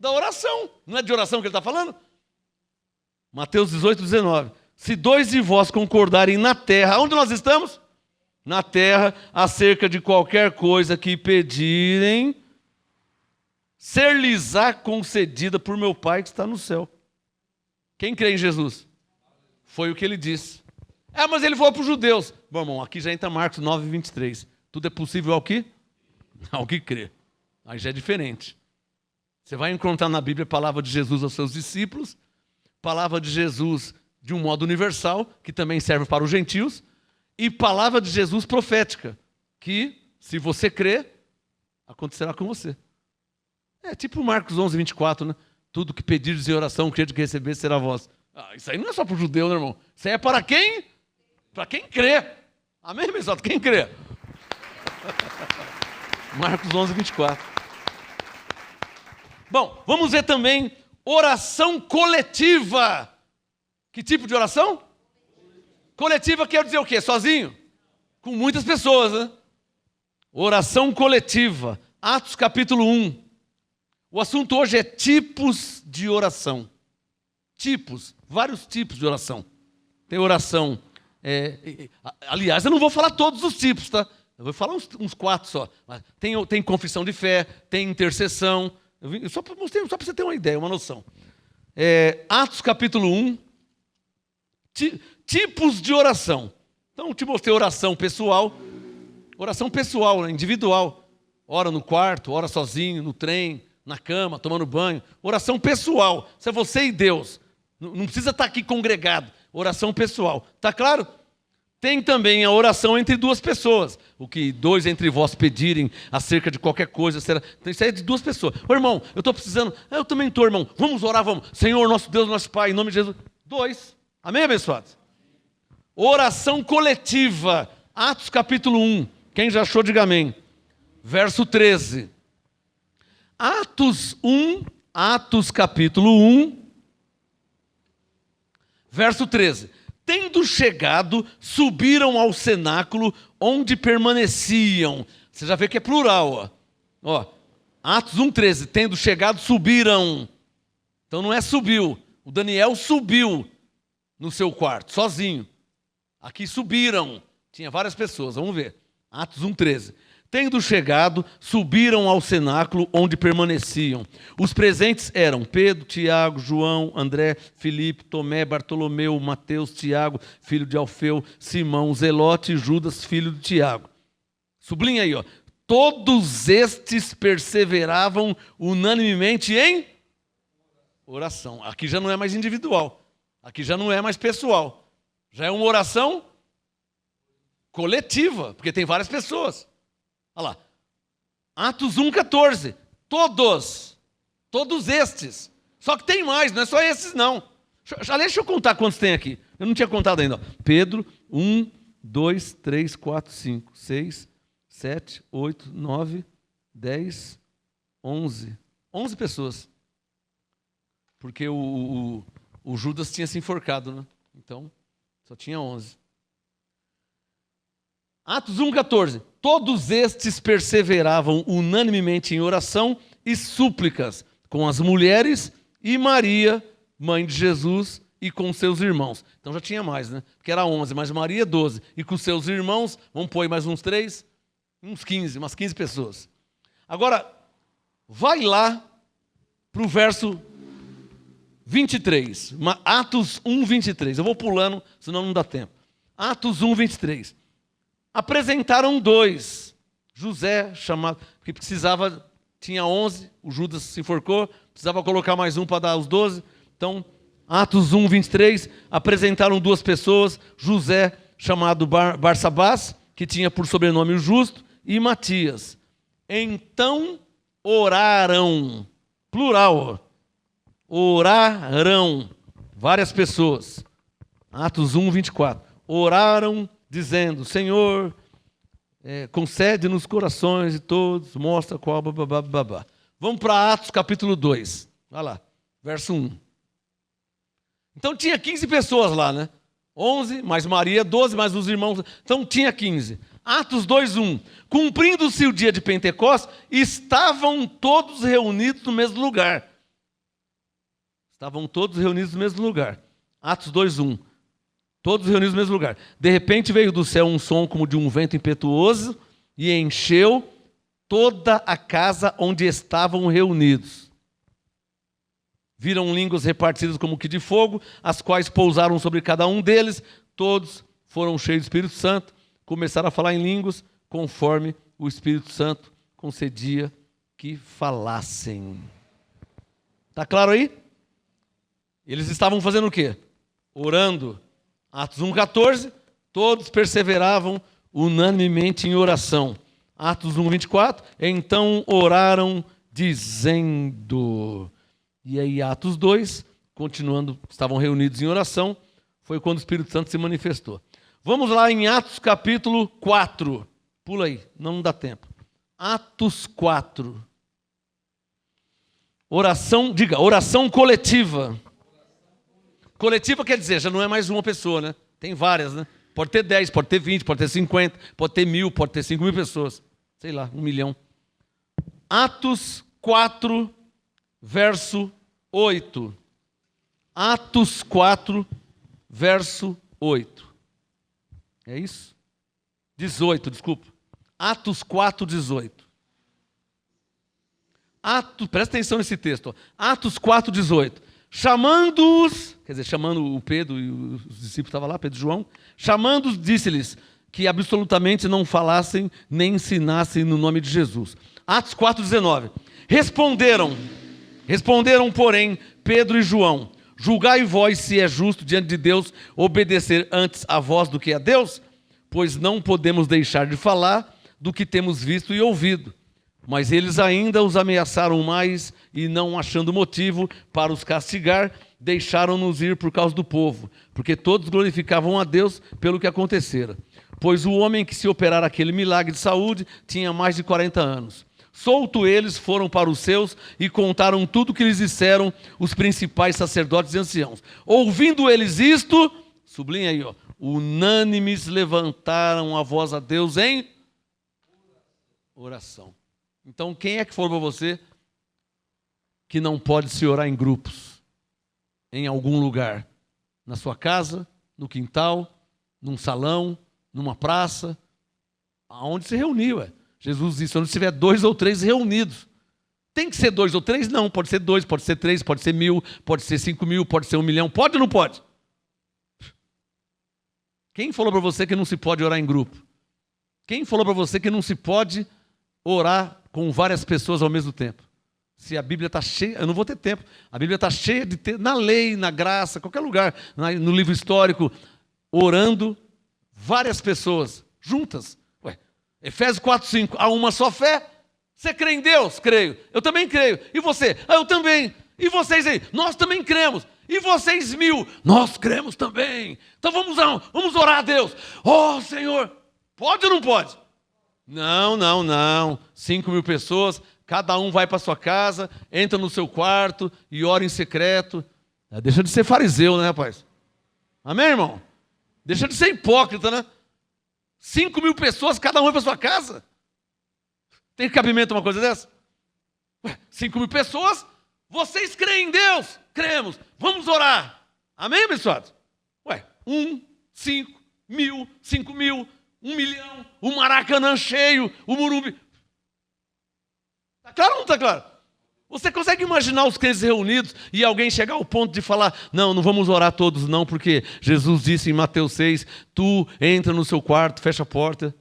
oração. Não é de oração que ele está falando? Mateus 18, 19. Se 2 de vós concordarem na terra, onde nós estamos? Na terra, acerca de qualquer coisa que pedirem, ser-lhes-á concedida por meu Pai que está no céu. Quem crê em Jesus? Foi o que ele disse. Mas ele falou para os judeus. Bom, irmão, aqui já entra Marcos 9, 23. Tudo é possível ao que? Ao que crê. Aí já é diferente. Você vai encontrar na Bíblia a palavra de Jesus aos seus discípulos, palavra de Jesus de um modo universal, que também serve para os gentios, e palavra de Jesus profética, que, se você crer, acontecerá com você. É tipo Marcos 11, 24, né? Tudo que pedires em oração, crede que receber, será vosso. Isso aí não é só para o judeu, né, irmão? Isso aí é para quem? Para quem crê. Amém, pessoal? Quem crê? Marcos 11, 24. Bom, vamos ver também oração coletiva. Que tipo de oração? Coletiva quer dizer o quê? Sozinho? Com muitas pessoas, né? Oração coletiva. Atos capítulo 1. O assunto hoje é tipos de oração. Tipos, vários tipos de oração. Tem oração. Aliás, eu não vou falar todos os tipos, tá? Eu vou falar uns 4 só. Tem confissão de fé, tem intercessão. Só para você ter uma ideia, uma noção. Atos capítulo 1. Tipos de oração. Então, te mostrei oração pessoal, né, individual. Ora no quarto, ora sozinho, no trem, na cama, tomando banho. Oração pessoal. Isso é você e Deus. Não precisa estar aqui congregado. Oração pessoal. Está claro? Tem também a oração entre 2 pessoas. O que 2 entre vós pedirem acerca de qualquer coisa será. Então, isso aí é de 2 pessoas. Ô, irmão, eu estou precisando. Eu também estou, irmão. Vamos orar, vamos. Senhor, nosso Deus, nosso Pai, em nome de Jesus. 2. Amém, abençoados? Oração coletiva. Atos capítulo 1. Quem já achou, diga amém. Verso 13. Atos capítulo 1. Verso 13. Tendo chegado, subiram ao cenáculo onde permaneciam. Você já vê que é plural. Ó. Atos 1,13. Tendo chegado, subiram. Então não é subiu. O Daniel subiu no seu quarto, sozinho. Aqui subiram. Tinha várias pessoas. Vamos ver. Atos 1,13. Tendo chegado, subiram ao cenáculo onde permaneciam. Os presentes eram Pedro, Tiago, João, André, Filipe, Tomé, Bartolomeu, Mateus, Tiago, filho de Alfeu, Simão, Zelote e Judas, filho de Tiago. Sublinha aí, ó. Todos estes perseveravam unanimemente em oração. Aqui já não é mais individual. Aqui já não é mais pessoal. Já é uma oração coletiva, porque tem várias pessoas. Olha lá. Atos 1,14. Todos estes. Só que tem mais, não é só esses não. Deixa eu contar quantos tem aqui. Eu não tinha contado ainda. Pedro, 1, 2, 3, 4, 5, 6, 7, 8, 9, 10, 11. 11 pessoas. Porque o Judas tinha se enforcado, né? Então, só tinha 11. Atos 1,14. Todos estes perseveravam unanimemente em oração e súplicas com as mulheres e Maria, mãe de Jesus, e com seus irmãos. Então já tinha mais, né? Porque era 11, mas Maria 12. E com seus irmãos, vamos pôr mais uns 3, uns 15, umas 15 pessoas. Agora, vai lá para o verso 23. Atos 1, 23. Eu vou pulando, senão não dá tempo. Atos 1, 23. Apresentaram 2. José, chamado, porque precisava, tinha 11, o Judas se enforcou, precisava colocar mais um para dar os 12. Então, Atos 1, 23, apresentaram 2 pessoas, José, chamado Barsabás, que tinha por sobrenome o Justo, e Matias. Então oraram, plural, oraram, várias pessoas. Atos 1, 24. Oraram dizendo, Senhor, concede nos corações de todos, mostra qual, babá. Vamos para Atos capítulo 2. Vai lá, verso 1. Então tinha 15 pessoas lá, né? 11, mais Maria, 12, mais os irmãos. Então tinha 15. Atos 2, 1. Cumprindo-se o dia de Pentecostes, estavam todos reunidos no mesmo lugar. Estavam todos reunidos no mesmo lugar. Atos 2, 1. Todos reunidos no mesmo lugar. De repente veio do céu um som como de um vento impetuoso e encheu toda a casa onde estavam reunidos. Viram línguas repartidas como que de fogo, as quais pousaram sobre cada um deles. Todos foram cheios do Espírito Santo, começaram a falar em línguas, conforme o Espírito Santo concedia que falassem. Está claro aí? Eles estavam fazendo o quê? Orando. Atos 1,14, todos perseveravam unanimemente em oração. Atos 1,24, então oraram dizendo. E aí Atos 2, continuando, estavam reunidos em oração, foi quando o Espírito Santo se manifestou. Vamos lá em Atos capítulo 4. Pula aí, não dá tempo. Atos 4. Oração, diga, oração coletiva. Coletiva quer dizer, já não é mais uma pessoa, né? Tem várias, né? Pode ter 10, pode ter 20, pode ter 50, pode ter 1.000, pode ter 5.000 pessoas. Sei lá, 1 milhão. Atos 4, verso 8. Atos 4, verso 8. É isso? 18, desculpa. Atos 4, 18. Presta atenção nesse texto. Ó. Atos 4, 18. Chamando-os, quer dizer, chamando o Pedro e os discípulos estavam lá, Pedro e João, chamando-os, disse-lhes que absolutamente não falassem nem ensinassem no nome de Jesus. Atos 4, 19. Responderam, porém, Pedro e João, julgai vós se é justo diante de Deus obedecer antes a vós do que a Deus, pois não podemos deixar de falar do que temos visto e ouvido. Mas eles ainda os ameaçaram mais e, não achando motivo para os castigar, deixaram-nos ir por causa do povo, porque todos glorificavam a Deus pelo que acontecera. Pois o homem que se operara aquele milagre de saúde tinha mais de 40 anos. Solto eles, foram para os seus e contaram tudo o que lhes disseram os principais sacerdotes e anciãos. Ouvindo eles isto, sublinha aí, ó, unânimes levantaram a voz a Deus em oração. Então, quem é que falou para você que não pode se orar em grupos? Em algum lugar? Na sua casa, no quintal, num salão, numa praça? Aonde se reuniu, Jesus disse, onde tiver 2 ou 3 reunidos. Tem que ser 2 ou 3? Não, pode ser 2, pode ser 3, pode ser 1.000, pode ser 5.000, pode ser 1 milhão. Pode ou não pode? Quem falou para você que não se pode orar em grupo? Quem falou para você que não se pode orar com várias pessoas ao mesmo tempo? Se a Bíblia está cheia, eu não vou ter tempo. A Bíblia está cheia de na lei, na graça, qualquer lugar, no livro histórico, orando várias pessoas juntas. Efésios 4, 5, há uma só fé. Você crê em Deus? Creio. Eu também creio. E você? Eu também. E vocês aí? Nós também cremos. E vocês 1.000? Nós cremos também. Então vamos orar a Deus. Oh, Senhor, pode ou não pode? Não. 5.000 pessoas, cada um vai para sua casa, entra no seu quarto e ora em secreto. Deixa de ser fariseu, né, rapaz? Amém, irmão? Deixa de ser hipócrita, né? 5.000 pessoas, cada um vai para sua casa. Tem cabimento uma coisa dessa? 5.000 pessoas, vocês creem em Deus? Cremos. Vamos orar. Amém, abençoados? 1, 5, 1.000, 5.000, 1 milhão, o Maracanã cheio, o Morumbi. Está claro ou não está claro? Você consegue imaginar os crentes reunidos e alguém chegar ao ponto de falar, não vamos orar todos não, porque Jesus disse em Mateus 6, tu entra no seu quarto, fecha a porta.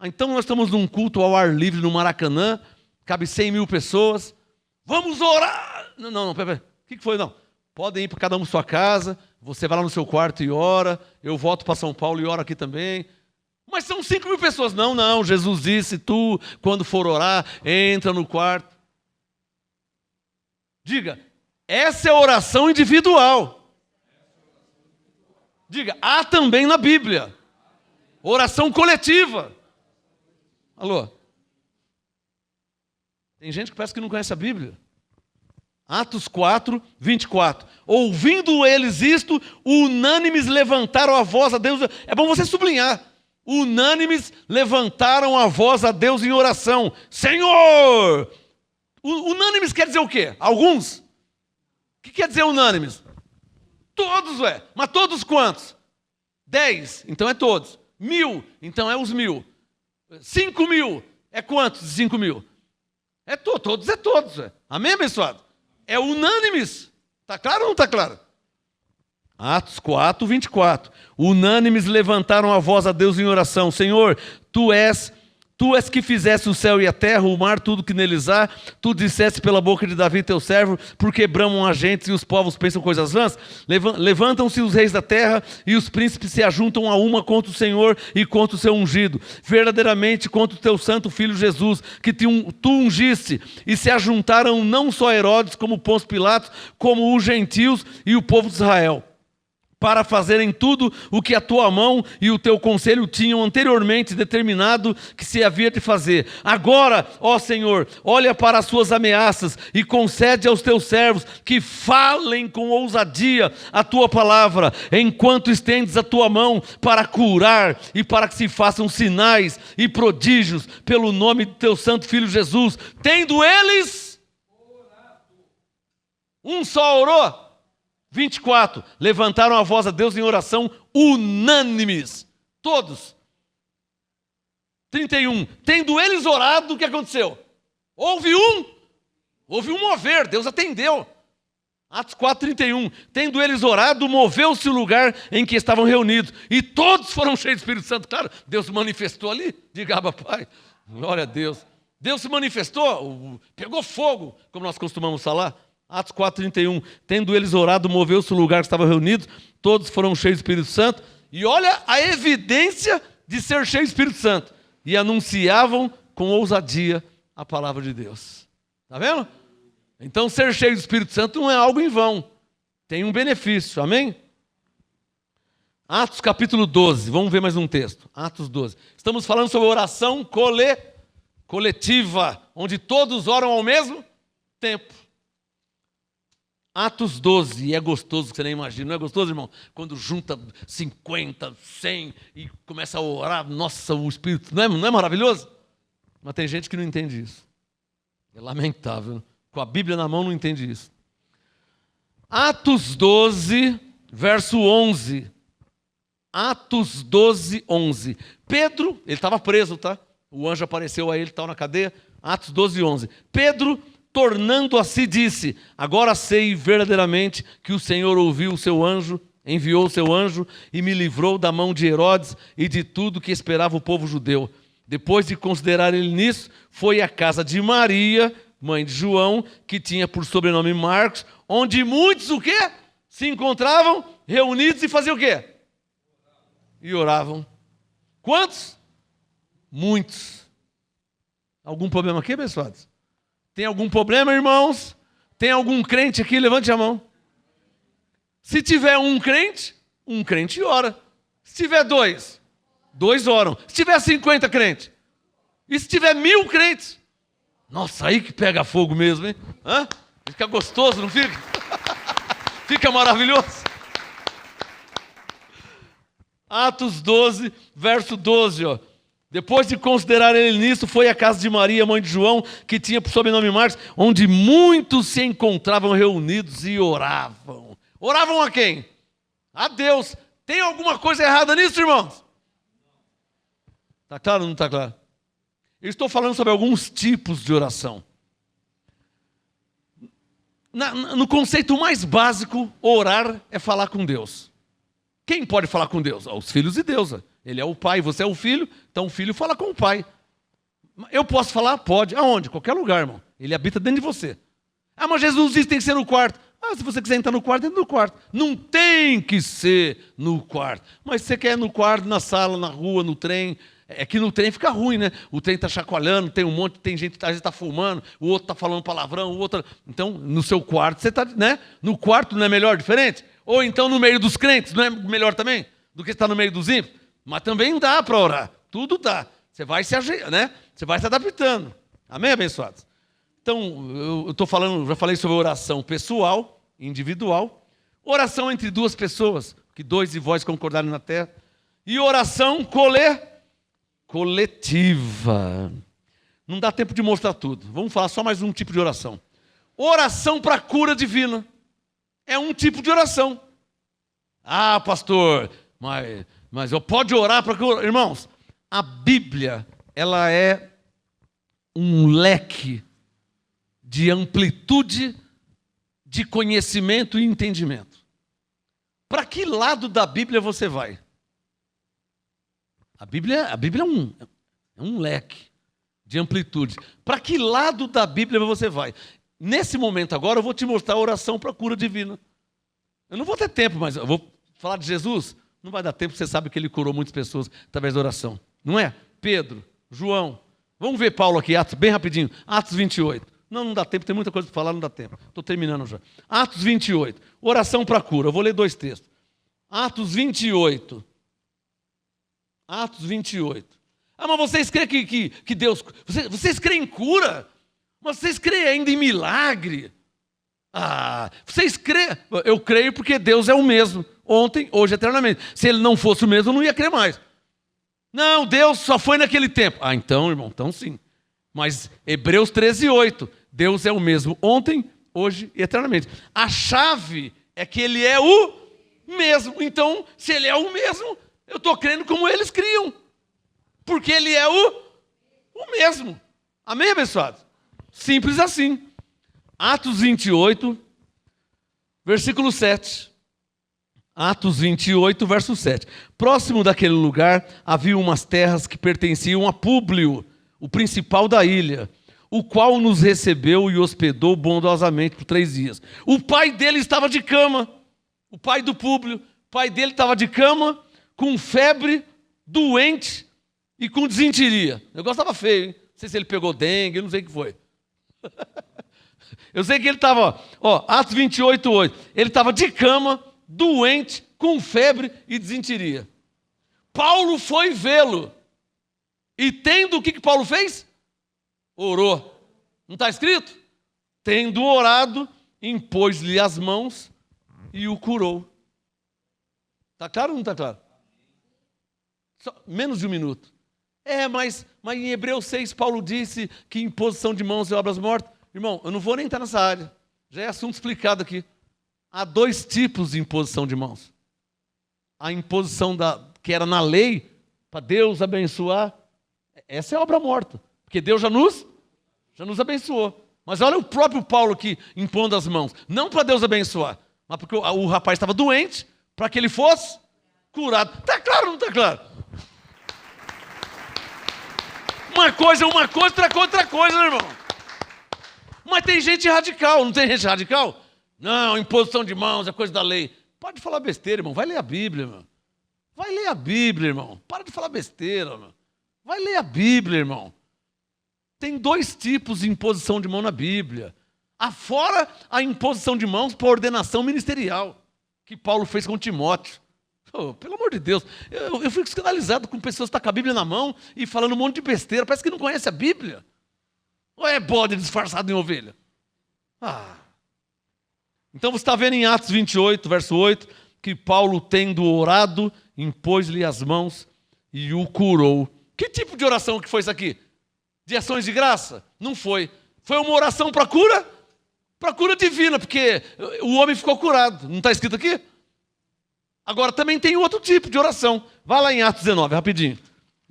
Então nós estamos num culto ao ar livre no Maracanã, cabe 100.000 pessoas, vamos orar. Não, pera. O que foi? Não, podem ir para cada um para sua casa, você vai lá no seu quarto e ora, eu volto para São Paulo e oro aqui também. Mas são 5.000 pessoas. Não, não, Jesus disse, tu, quando for orar, entra no quarto. Diga, essa é a oração individual. Diga, há também na Bíblia oração coletiva. Alô? Tem gente que parece que não conhece a Bíblia. Atos 4, 24. Ouvindo eles isto, unânimes levantaram a voz a Deus. É bom você sublinhar. Unânimes levantaram a voz a Deus em oração. Senhor! Unânimes quer dizer o quê? Alguns? O que quer dizer unânimes? Todos, ué. Mas todos quantos? 10, então é todos. 1.000, então é os 1.000. 5.000, é quantos de 5.000? É todos, é todos. Ué. Amém, abençoado? É unânimes. Está claro ou não está claro? Atos 4, 24. Unânimes levantaram a voz a Deus em oração. Senhor, tu és que fizeste o céu e a terra, o mar, tudo que neles há. Tu disseste pela boca de Davi, teu servo, porque bramam as gentes e os povos pensam coisas vãs. Levantam-se os reis da terra e os príncipes se ajuntam a uma contra o Senhor e contra o seu ungido. Verdadeiramente contra o teu santo filho Jesus, que tu ungiste. E se ajuntaram não só Herodes, como Pôncio Pilatos, como os gentios e o povo de Israel, para fazerem tudo o que a tua mão e o teu conselho tinham anteriormente determinado que se havia de fazer. Agora, ó Senhor, olha para as suas ameaças e concede aos teus servos que falem com ousadia a tua palavra, enquanto estendes a tua mão para curar e para que se façam sinais e prodígios pelo nome do teu santo filho Jesus. Tendo eles um só orou. 24, levantaram a voz a Deus em oração unânimes, todos. 31, tendo eles orado, o que aconteceu? Houve um mover, Deus atendeu. Atos 4, 31, tendo eles orado, moveu-se o lugar em que estavam reunidos, e todos foram cheios do Espírito Santo. Claro, Deus se manifestou ali, diga, Abba, Pai, glória a Deus. Deus se manifestou, pegou fogo, como nós costumamos falar. Atos 4, 31, tendo eles orado, moveu-se o lugar que estavam reunidos, todos foram cheios do Espírito Santo, e olha a evidência de ser cheio do Espírito Santo, e anunciavam com ousadia a palavra de Deus. Está vendo? Então ser cheio do Espírito Santo não é algo em vão, tem um benefício, amém? Atos capítulo 12, vamos ver mais um texto, Atos 12. Estamos falando sobre oração coletiva, onde todos oram ao mesmo tempo. Atos 12, e é gostoso, que você nem imagina, não é gostoso, irmão? Quando junta 50, 100 e começa a orar, nossa, o Espírito, não é maravilhoso? Mas tem gente que não entende isso. É lamentável, com a Bíblia na mão não entende isso. Atos 12, verso 11. Atos 12, 11. Pedro, ele estava preso, tá? O anjo apareceu a ele, estava na cadeia. Atos 12, 11. Pedro, tornando a si, disse: agora sei verdadeiramente que o Senhor ouviu o seu anjo, enviou o seu anjo e me livrou da mão de Herodes e de tudo que esperava o povo judeu. Depois de considerar ele nisso, foi à casa de Maria, mãe de João, que tinha por sobrenome Marcos, onde muitos o quê? Se encontravam reunidos e faziam o quê? E oravam. Quantos? Muitos. Algum problema aqui, abençoados? Tem algum problema, irmãos? Tem algum crente aqui? Levante a mão. Se tiver um crente ora. Se tiver dois oram. Se tiver 50 crentes. E se tiver 1.000 crentes? Nossa, aí que pega fogo mesmo, hein? Hã? Fica gostoso, não fica? Fica maravilhoso. Atos 12, verso 12, ó. Depois de considerar ele nisso, foi à casa de Maria, mãe de João, que tinha por sobrenome Marcos, onde muitos se encontravam reunidos e oravam. Oravam a quem? A Deus. Tem alguma coisa errada nisso, irmãos? Está claro ou não está claro? Eu estou falando sobre alguns tipos de oração. No conceito mais básico, orar é falar com Deus. Quem pode falar com Deus? Os filhos de Deus. Ele é o pai, você é o filho, então o filho fala com o pai. Eu posso falar? Pode. Aonde? Qualquer lugar, irmão. Ele habita dentro de você. Ah, mas Jesus disse que tem que ser no quarto. Se você quiser entrar no quarto, entra no quarto. Não tem que ser no quarto. Mas se você quer ir no quarto, na sala, na rua, no trem. É que no trem fica ruim, né? O trem está chacoalhando, tem gente que às vezes está fumando, o outro está falando palavrão, o outro... Então, no seu quarto, você está, né? No quarto não é melhor, diferente? Ou então no meio dos crentes, não é melhor também? Do que estar no meio dos ímpios? Mas também dá para orar. Tudo dá. Você vai se né? Você vai se adaptando. Amém, abençoados? Então, eu estou falando, já falei sobre oração pessoal, individual, oração entre duas pessoas, que dois de vós concordarem na terra, e oração coletiva. Não dá tempo de mostrar tudo. Vamos falar só mais um tipo de oração. Oração para cura divina. É um tipo de oração. Pastor, mas eu pode orar para cura. Irmãos, a Bíblia, ela é um leque de amplitude de conhecimento e entendimento. Para que lado da Bíblia você vai? A Bíblia é um leque de amplitude. Para que lado da Bíblia você vai? Nesse momento agora eu vou te mostrar a oração para a cura divina. Eu não vou ter tempo, mas eu vou falar de Jesus. Não vai dar tempo, você sabe que ele curou muitas pessoas através da oração. Não é? Pedro, João. Vamos ver Paulo aqui, Atos, bem rapidinho. Atos 28. Não dá tempo, tem muita coisa para falar, não dá tempo. Estou terminando já. Atos 28. Oração para a cura. Eu vou ler 2 textos. Atos 28. Atos 28. Mas vocês creem que Deus... Vocês creem em cura? Vocês creem ainda em milagre? Vocês creem... Eu creio porque Deus é o mesmo. Ontem, hoje, eternamente. Se ele não fosse o mesmo, eu não ia crer mais. Não, Deus só foi naquele tempo. Então, irmão, então sim. Mas Hebreus 13:8. Deus é o mesmo ontem, hoje e eternamente. A chave é que ele é o mesmo. Então, se ele é o mesmo, eu estou crendo como eles criam. Porque ele é o mesmo. Amém, abençoados? Simples assim. Atos 28, versículo 7. Atos 28, verso 7. Próximo daquele lugar havia umas terras que pertenciam a Públio, o principal da ilha, o qual nos recebeu e hospedou bondosamente por 3 dias. O pai dele estava de cama. O pai do Públio, o pai dele estava de cama, com febre, doente e com desinteria. O negócio estava feio, hein? Não sei se ele pegou dengue, eu não sei o que foi. Eu sei que ele estava, Atos 28:8. Ele estava de cama, doente, com febre e desinteria. Paulo foi vê-lo. E tendo, o que Paulo fez? Orou. Não está escrito? Tendo orado, impôs-lhe as mãos e o curou. Está claro ou não está claro? Menos de 1 minuto. Mas em Hebreus 6, Paulo disse que imposição de mãos e obras mortas. Irmão, eu não vou nem entrar nessa área. Já é assunto explicado aqui. Há 2 tipos de imposição de mãos. A imposição que era na lei, para Deus abençoar. Essa é obra morta. Porque Deus já nos abençoou. Mas olha o próprio Paulo aqui impondo as mãos. Não para Deus abençoar, mas porque o rapaz estava doente, para que ele fosse curado. Está claro ou não está claro? Uma coisa, outra coisa, meu irmão. Mas tem gente radical, não tem gente radical? Não, imposição de mãos é coisa da lei. Pode falar besteira, irmão. Vai ler a Bíblia, irmão. Vai ler a Bíblia, irmão. Para de falar besteira, irmão. Vai ler a Bíblia, irmão. Tem 2 tipos de imposição de mão na Bíblia. Afora a imposição de mãos para ordenação ministerial, que Paulo fez com Timóteo. Pelo amor de Deus, eu fico escandalizado com pessoas que estão com a Bíblia na mão e falando um monte de besteira. Parece que não conhece a Bíblia. Ou é bode disfarçado em ovelha? Então você está vendo em Atos 28, verso 8, que Paulo, tendo orado, impôs-lhe as mãos e o curou. Que tipo de oração que foi isso aqui? De ações de graça? Não foi. Foi uma oração para cura? Para cura divina, porque o homem ficou curado. Não está escrito aqui? Agora também tem outro tipo de oração. Vai lá em Atos 19, rapidinho.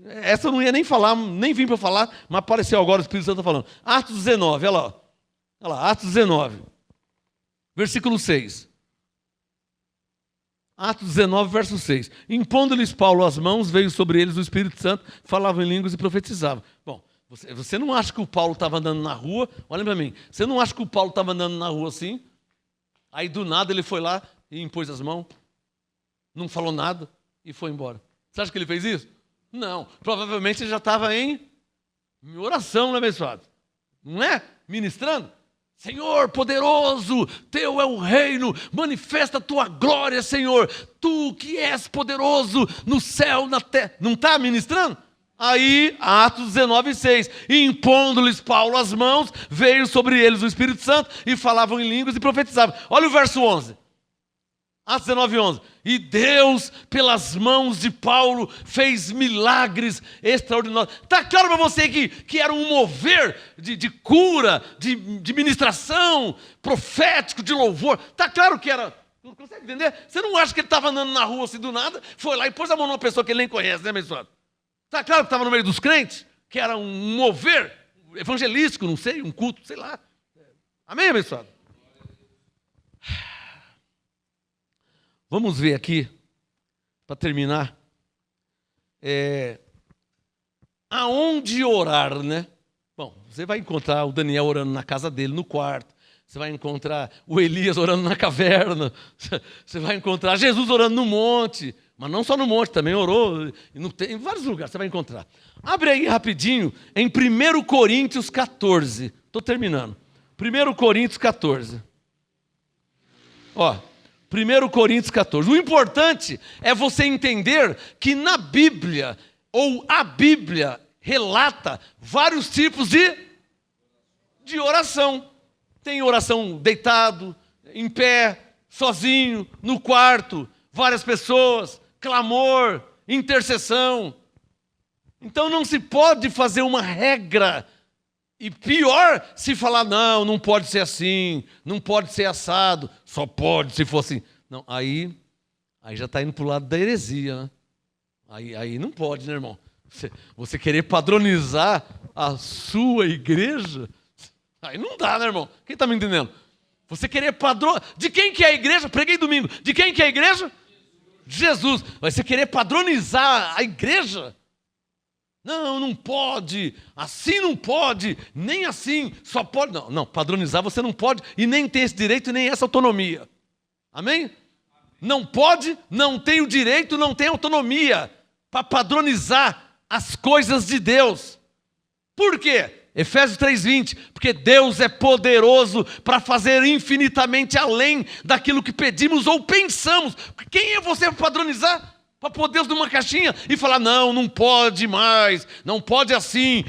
Essa eu não ia nem falar, nem vim para falar, mas apareceu agora o Espírito Santo falando. Atos 19, olha lá. Olha lá, Atos 19, versículo 6. Atos 19, verso 6. Impondo-lhes Paulo as mãos, veio sobre eles o Espírito Santo, falavam em línguas e profetizavam. Bom, você não acha que o Paulo estava andando na rua? Olha para mim. Você não acha que o Paulo estava andando na rua assim? Aí do nada ele foi lá e impôs as mãos, não falou nada e foi embora. Você acha que ele fez isso? Não, provavelmente ele já estava em oração, né, abençoado? Não é? Ministrando. Senhor poderoso, teu é o reino, manifesta a tua glória, Senhor. Tu que és poderoso no céu, na terra. Não está ministrando? Aí, Atos 19:6, e impondo-lhes Paulo as mãos, veio sobre eles o Espírito Santo e falavam em línguas e profetizavam. Olha o verso 11. Atos 19:11. E Deus, pelas mãos de Paulo, fez milagres extraordinários. Está claro para você que era um mover de cura, de ministração, profético, de louvor. Está claro que era. Não consegue entender? Você não acha que ele estava andando na rua assim do nada, foi lá e pôs a mão numa pessoa que ele nem conhece, né, abençoado? Está claro que estava no meio dos crentes, que era um mover evangelístico, não sei, um culto, sei lá. Amém, abençoado? Vamos ver aqui, para terminar, aonde orar, né? Bom, você vai encontrar o Daniel orando na casa dele, no quarto. Você vai encontrar o Elias orando na caverna. Você vai encontrar Jesus orando no monte. Mas não só no monte, também orou em vários lugares, você vai encontrar. Abre aí rapidinho em 1 Coríntios 14. Estou terminando. 1 Coríntios 14. Ó, 1 Coríntios 14. O importante é você entender que na Bíblia, ou a Bíblia, relata vários tipos de oração. Tem oração deitado, em pé, sozinho, no quarto, várias pessoas, clamor, intercessão. Então não se pode fazer uma regra. E pior se falar, não pode ser assim, não pode ser assado, só pode se for assim. Não, aí já está indo para o lado da heresia, né? Aí não pode, né, irmão? Você querer padronizar a sua igreja, aí não dá, né, irmão? Quem está me entendendo? Você querer de quem que é a igreja? Preguei domingo. De quem que é a igreja? Jesus. Mas você querer padronizar a igreja? Não pode, assim não pode, nem assim, só pode. Não, padronizar você não pode e nem tem esse direito, nem essa autonomia. Amém? Não pode, não tem o direito, não tem autonomia para padronizar as coisas de Deus. Por quê? Efésios 3:20, porque Deus é poderoso para fazer infinitamente além daquilo que pedimos ou pensamos. Quem é você para padronizar? Para pôr Deus numa caixinha e falar, não pode mais, não pode assim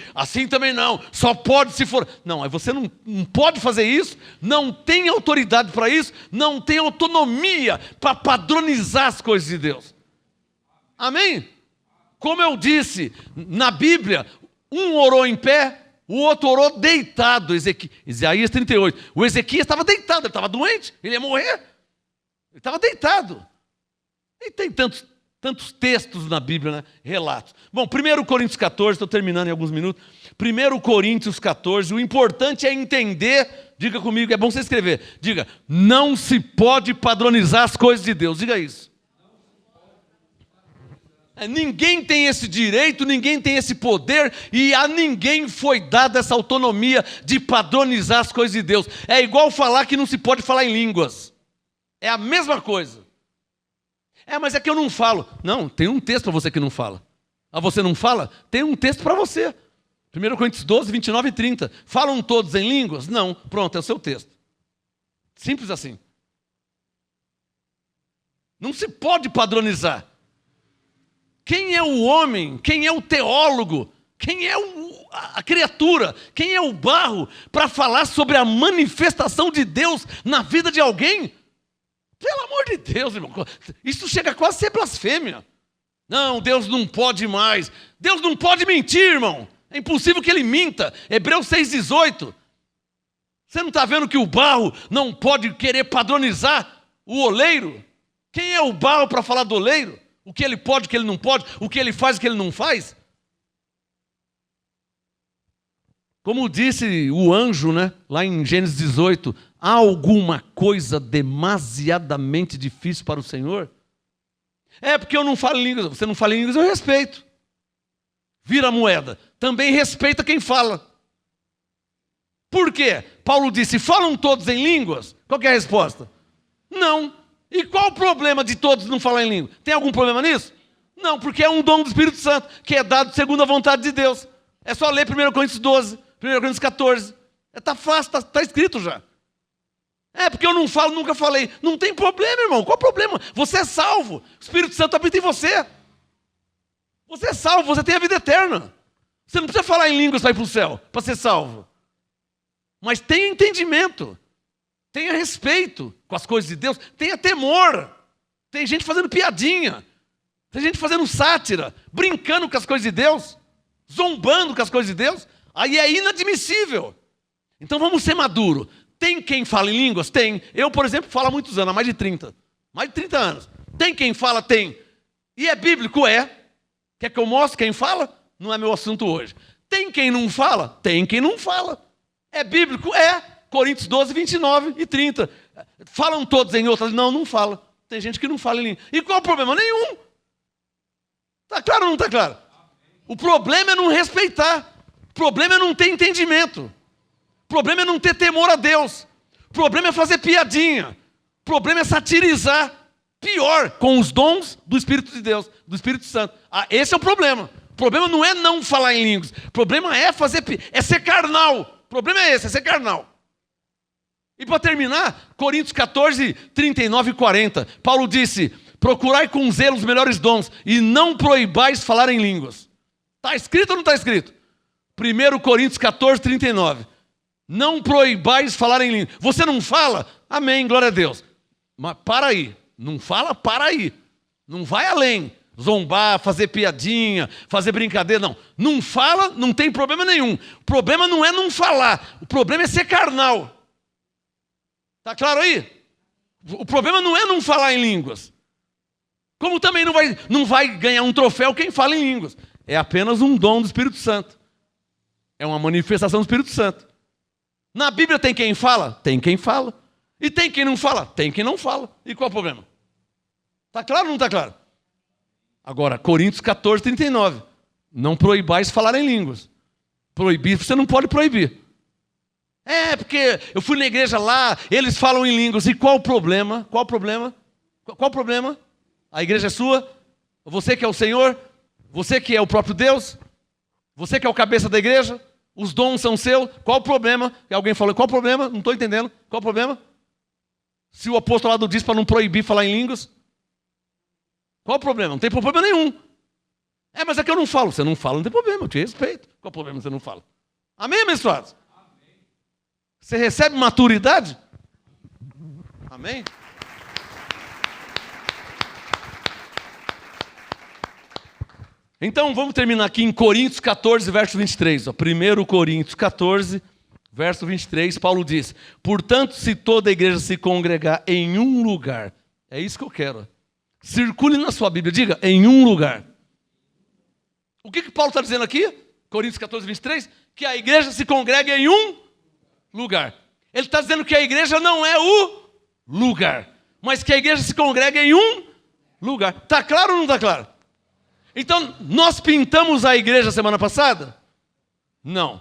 também não, só pode se for. Não, aí você não pode fazer isso, não tem autoridade para isso, não tem autonomia para padronizar as coisas de Deus. Amém? Como eu disse, na Bíblia, um orou em pé, o outro orou deitado. Isaías 38. O Ezequias estava deitado, ele estava doente, ele ia morrer. Ele estava deitado. E tem tantos textos na Bíblia, né? Relatos. Bom, 1 Coríntios 14, estou terminando em alguns minutos. 1 Coríntios 14, o importante é entender, diga comigo, é bom você escrever. Diga, não se pode padronizar as coisas de Deus. Diga isso. Ninguém tem esse direito, ninguém tem esse poder e a ninguém foi dada essa autonomia de padronizar as coisas de Deus. É igual falar que não se pode falar em línguas. É a mesma coisa. Mas é que eu não falo. Não, tem um texto para você que não fala. Você não fala? Tem um texto para você. 1 Coríntios 12, 29 e 30. Falam todos em línguas? Não. Pronto, é o seu texto. Simples assim. Não se pode padronizar. Quem é o homem? Quem é o teólogo? Quem é a criatura? Quem é o barro para falar sobre a manifestação de Deus na vida de alguém? Pelo amor de Deus, irmão. Isso chega quase a ser blasfêmia. Não, Deus não pode mais. Deus não pode mentir, irmão. É impossível que ele minta. Hebreus 6,18. Você não está vendo que o barro não pode querer padronizar o oleiro? Quem é o barro para falar do oleiro? O que ele pode, o que ele não pode, o que ele faz, o que ele não faz. Como disse o anjo, né, lá em Gênesis 18, há alguma coisa demasiadamente difícil para o Senhor? Porque eu não falo línguas. Você não fala em línguas, eu respeito. Vira a moeda. Também respeita quem fala. Por quê? Paulo disse, falam todos em línguas? Qual que é a resposta? Não. E qual o problema de todos não falar em língua? Tem algum problema nisso? Não, porque é um dom do Espírito Santo, que é dado segundo a vontade de Deus. É só ler 1 Coríntios 12, 1 Coríntios 14. Está fácil, está escrito já. É porque eu não falo, nunca falei. Não tem problema, irmão. Qual o problema? Você é salvo. O Espírito Santo habita em você. Você é salvo, você tem a vida eterna. Você não precisa falar em línguas para ir para o céu, para ser salvo. Mas tenha entendimento. Tenha respeito com as coisas de Deus. Tenha temor. Tem gente fazendo piadinha. Tem gente fazendo sátira. Brincando com as coisas de Deus. Zombando com as coisas de Deus. Aí é inadmissível. Então vamos ser maduros. Tem quem fala em línguas? Tem. Eu, por exemplo, falo há muitos anos, há mais de 30. Mais de 30 anos. Tem quem fala? Tem. E é bíblico? É. Quer que eu mostre quem fala? Não é meu assunto hoje. Tem quem não fala? Tem quem não fala. É bíblico? É. Coríntios 12, 29 e 30. Falam todos em outras? Não, não fala. Tem gente que não fala em língua. E qual o problema? Nenhum. Está claro ou não está claro? O problema é não respeitar. O problema é não ter entendimento. O problema é não ter temor a Deus. O problema é fazer piadinha. O problema é satirizar. Pior, com os dons do Espírito de Deus, do Espírito Santo. Esse é o problema. O problema não é não falar em línguas. O problema é é ser carnal. O problema é esse, é ser carnal. E para terminar, Coríntios 14, 39 e 40. Paulo disse, procurai com zelo os melhores dons e não proibais falar em línguas. Está escrito ou não está escrito? 1 Coríntios 14, 39. Não proibais falar em línguas. Você não fala? Amém, glória a Deus. Mas para aí. Não fala, para aí. Não vai além. Zombar, fazer piadinha, fazer brincadeira, não. Não fala, não tem problema nenhum. O problema não é não falar. O problema é ser carnal. Está claro aí? O problema não é não falar em línguas. Como também não vai ganhar um troféu quem fala em línguas. É apenas um dom do Espírito Santo. É uma manifestação do Espírito Santo. Na Bíblia tem quem fala? Tem quem fala. E tem quem não fala? Tem quem não fala. E qual é o problema? Está claro ou não está claro? Agora, Coríntios 14, 39. Não proibais falar em línguas. Proibir, você não pode proibir. É, porque eu fui na igreja lá, eles falam em línguas. E qual o problema? Qual o problema? Qual o problema? A igreja é sua? Você que é o Senhor? Você que é o próprio Deus? Você que é o cabeça da igreja? Os dons são seus? Qual o problema? E alguém falou, qual o problema? Não estou entendendo. Qual o problema? Se o apostolado diz para não proibir falar em línguas? Qual o problema? Não tem problema nenhum. É, mas é que eu não falo. Você não fala, não tem problema, eu te respeito. Qual o problema você não fala? Amém, abençoados? Amém. Você recebe maturidade? Amém? Então, vamos terminar aqui em Coríntios 14, verso 23. 1 Coríntios 14, verso 23, Paulo diz, portanto, se toda a igreja se congregar em um lugar, é isso que eu quero. Circule na sua Bíblia, diga, em um lugar. O que Paulo está dizendo aqui? Coríntios 14, 23, que a igreja se congrega em um lugar. Ele está dizendo que a igreja não é o lugar, mas que a igreja se congrega em um lugar. Está claro ou não está claro? Então, nós pintamos a igreja semana passada? Não.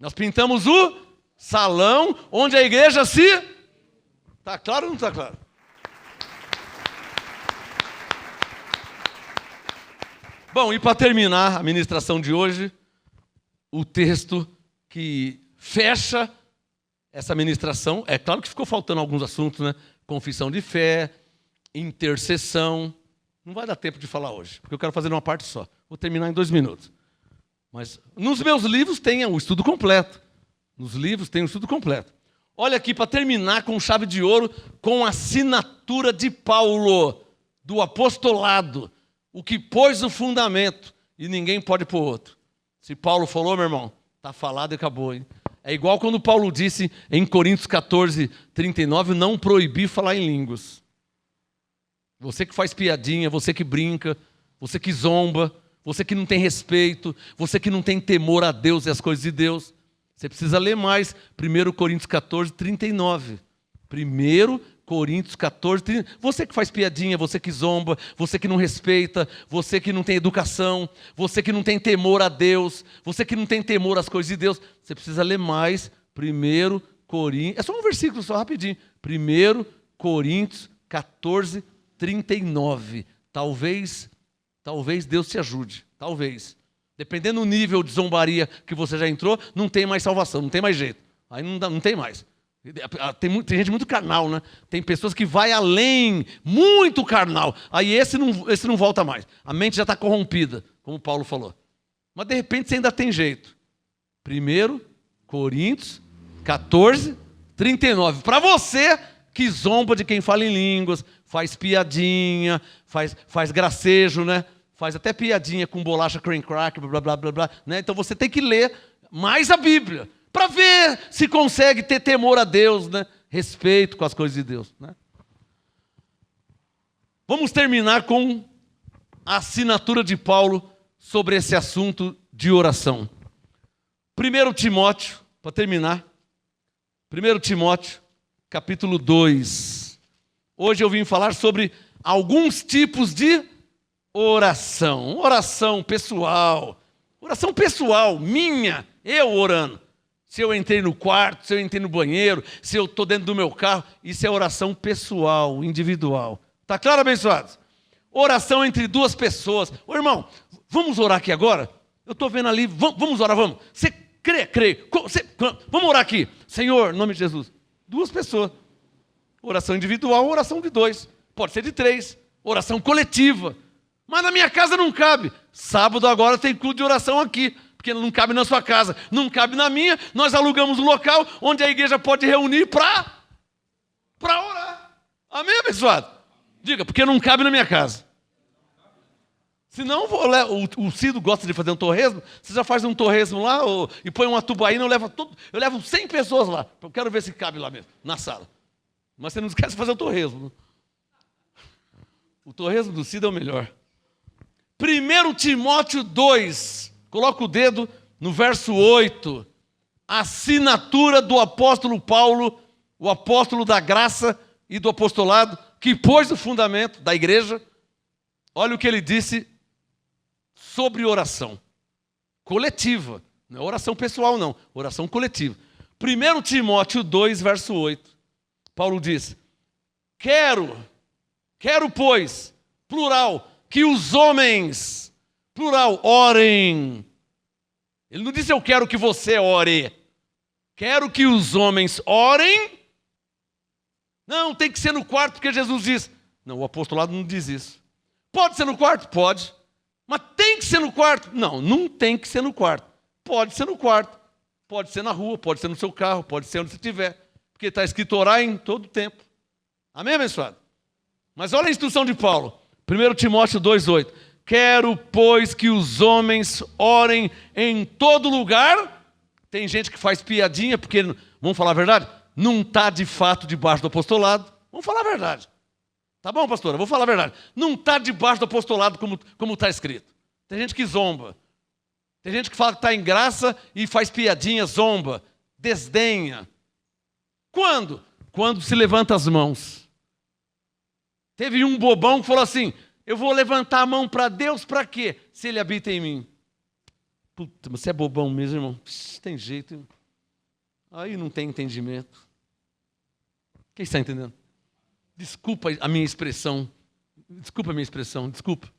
Nós pintamos o salão onde a igreja se... Está claro ou não está claro? Bom, e para terminar a ministração de hoje, o texto que fecha essa ministração, é claro que ficou faltando alguns assuntos, né? Confissão de fé, intercessão. Não vai dar tempo de falar hoje, porque eu quero fazer uma parte só. Vou terminar em 2 minutos. Mas nos meus livros tem o estudo completo. Nos livros tem o estudo completo. Olha aqui, para terminar com chave de ouro, com a assinatura de Paulo, do apostolado, o que pôs o fundamento, e ninguém pode pôr outro. Se Paulo falou, meu irmão, está falado e acabou. Hein? É igual quando Paulo disse em Coríntios 14, 39, não proibir falar em línguas. Você que faz piadinha, você que brinca, você que zomba, você que não tem respeito, você que não tem temor a Deus e as coisas de Deus, você precisa ler mais 1 Coríntios 14, 39. 1 Coríntios 14, 39. Você que faz piadinha, você que zomba, você que não respeita, você que não tem educação, você que não tem temor a Deus, você que não tem temor às coisas de Deus, você precisa ler mais 1 Coríntios, é só um versículo, só rapidinho. 1 Coríntios 14, 39. Talvez Deus te ajude. Talvez. Dependendo do nível de zombaria que você já entrou, não tem mais salvação, não tem mais jeito. Aí não tem mais. Tem gente muito carnal, né? Tem pessoas que vai além, muito carnal. Aí esse não volta mais. A mente já está corrompida, como Paulo falou. Mas de repente você ainda tem jeito. 1 Coríntios 14, 39. Para você que zomba de quem fala em línguas, faz piadinha, faz gracejo, né? Faz até piadinha com bolacha cream crack, blá, blá, blá, blá, né? Então você tem que ler mais a Bíblia, para ver se consegue ter temor a Deus, né? Respeito com as coisas de Deus, né? Vamos terminar com a assinatura de Paulo sobre esse assunto de oração. 1 Timóteo, para terminar, 1 Timóteo, capítulo 2. Hoje eu vim falar sobre alguns tipos de oração. Oração pessoal, minha, eu orando. Se eu entrei no quarto, se eu entrei no banheiro, se eu estou dentro do meu carro, isso é oração pessoal, individual. Está claro, abençoados? Oração entre duas pessoas. Ô irmão, vamos orar aqui agora? Eu estou vendo ali, vamos orar, vamos. Você crê. Vamos orar aqui. Senhor, em nome de Jesus. Duas pessoas. Oração individual, oração de dois. Pode ser de três. Oração coletiva. Mas na minha casa não cabe. Sábado agora tem culto de oração aqui. Porque não cabe na sua casa, não cabe na minha. Nós alugamos um local onde a igreja pode reunir para orar. Amém, abençoado? Diga, porque não cabe na minha casa. Senão, o Cido gosta de fazer um torresmo, você já faz um torresmo lá e põe uma tubaína, eu levo 100 pessoas lá. Eu quero ver se cabe lá mesmo, na sala. Mas você não esquece de fazer o torresmo. O torresmo do Cido é o melhor. 1 Timóteo 2, coloca o dedo no verso 8. Assinatura do apóstolo Paulo, o apóstolo da graça e do apostolado, que pôs o fundamento da igreja. Olha o que ele disse sobre oração coletiva. Não é oração pessoal, não. Oração coletiva. 1 Timóteo 2, verso 8. Paulo diz: Quero, pois, plural, que os homens, plural, orem. Ele não disse eu quero que você ore. Quero que os homens orem. Não, tem que ser no quarto, porque Jesus diz. Não, o apostolado não diz isso. Pode ser no quarto? Pode. Mas tem que ser no quarto? Não, não tem que ser no quarto. Pode ser no quarto. Pode ser na rua, pode ser no seu carro, pode ser onde você estiver. Porque está escrito orar em todo tempo. Amém, abençoado? Mas olha a instrução de Paulo. 1 Timóteo 2,8. Quero, pois, que os homens orem em todo lugar. Tem gente que faz piadinha, porque, vamos falar a verdade, não está de fato debaixo do apostolado. Vamos falar a verdade. Tá bom, pastora? Vou falar a verdade. Não está debaixo do apostolado como está escrito. Tem gente que zomba. Tem gente que fala que está em graça e faz piadinha, zomba, desdenha. Quando? Quando se levanta as mãos. Teve um bobão que falou assim, eu vou levantar a mão para Deus para quê? Se Ele habita em mim. Puta, você é bobão mesmo, irmão. Tem jeito, irmão. Aí não tem entendimento. Quem está entendendo? Desculpa a minha expressão. Desculpa,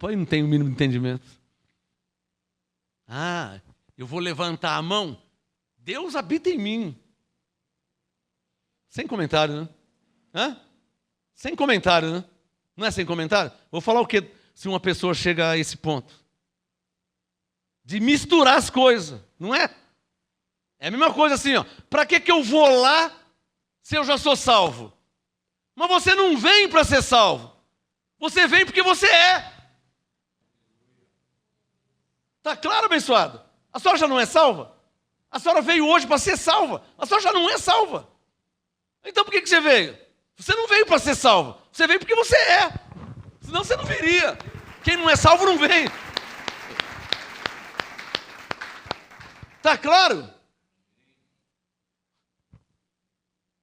aí não tem o mínimo de entendimento. Ah, eu vou levantar a mão. Deus habita em mim. Sem comentário, né? Hã? Sem comentário, né? Não é sem comentário? Vou falar o que se uma pessoa chega a esse ponto? De misturar as coisas, não é? É a mesma coisa assim, ó. Para que eu vou lá se eu já sou salvo? Mas você não vem para ser salvo. Você vem porque você é. Está claro, abençoado? A senhora já não é salva? A senhora veio hoje para ser salva. A senhora já não é salva. Então por que você veio? Você não veio para ser salvo. Você veio porque você é. Senão você não viria. Quem não é salvo não vem. Está claro?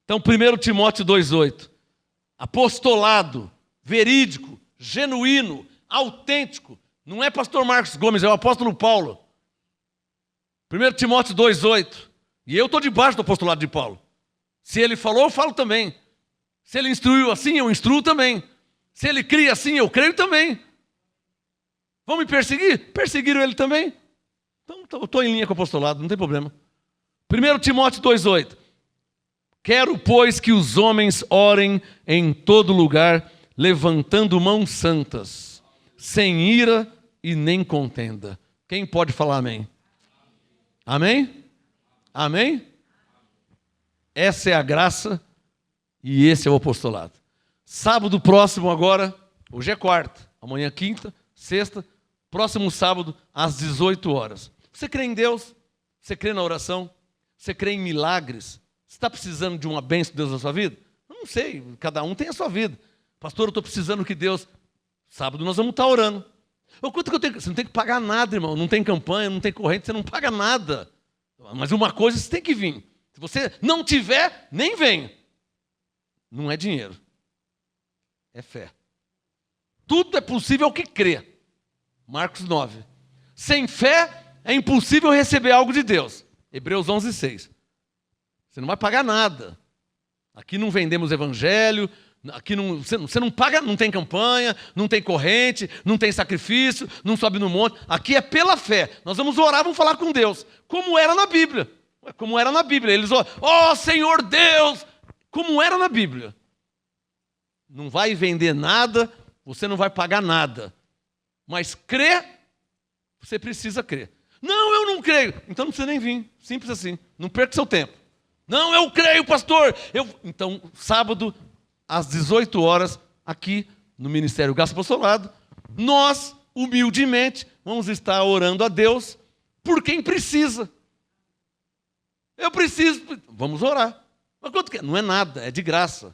Então 1 Timóteo 2,8. Apostolado, verídico, genuíno, autêntico. Não é pastor Marcos Gomes, é o apóstolo Paulo. 1 Timóteo 2,8. E eu estou debaixo do apostolado de Paulo. Se ele falou, eu falo também. Se ele instruiu assim, eu instruo também. Se ele cria assim, eu creio também. Vão me perseguir? Perseguiram ele também. Então, eu estou em linha com o apostolado, não tem problema. 1 Timóteo 2,8. Quero, pois, que os homens orem em todo lugar, levantando mãos santas, sem ira e nem contenda. Quem pode falar amém? Amém? Amém? Essa é a graça e esse é o apostolado. Sábado próximo agora, hoje é quarta, amanhã é quinta, sexta, próximo sábado às 18 horas. Você crê em Deus? Você crê na oração? Você crê em milagres? Você está precisando de uma bênção de Deus na sua vida? Eu não sei, cada um tem a sua vida. Pastor, eu estou precisando que Deus... Sábado nós vamos estar orando. O quanto que eu tenho? Você não tem que pagar nada, irmão. Não tem campanha, não tem corrente, você não paga nada. Mas uma coisa você tem que vir. Se você não tiver, nem venha. Não é dinheiro. É fé. Tudo é possível ao que crê. Marcos 9. Sem fé é impossível receber algo de Deus. Hebreus 11:6. Você não vai pagar nada. Aqui não vendemos evangelho. Aqui não, você não paga, não tem campanha, não tem corrente, não tem sacrifício, não sobe no monte. Aqui é pela fé. Nós vamos orar, vamos falar com Deus. Como era na Bíblia. Como era na Bíblia. Eles oram, ó Senhor Deus! Como era na Bíblia. Não vai vender nada, você não vai pagar nada. Mas crer, você precisa crer. Não, eu não creio. Então não precisa nem vir. Simples assim. Não perca seu tempo. Não, eu creio, pastor. Então, sábado, às 18 horas, aqui no Ministério Graça e Apostolado, nós, humildemente, vamos estar orando a Deus por quem precisa. Eu preciso. Vamos orar. Mas quanto que é? Não é nada, é de graça.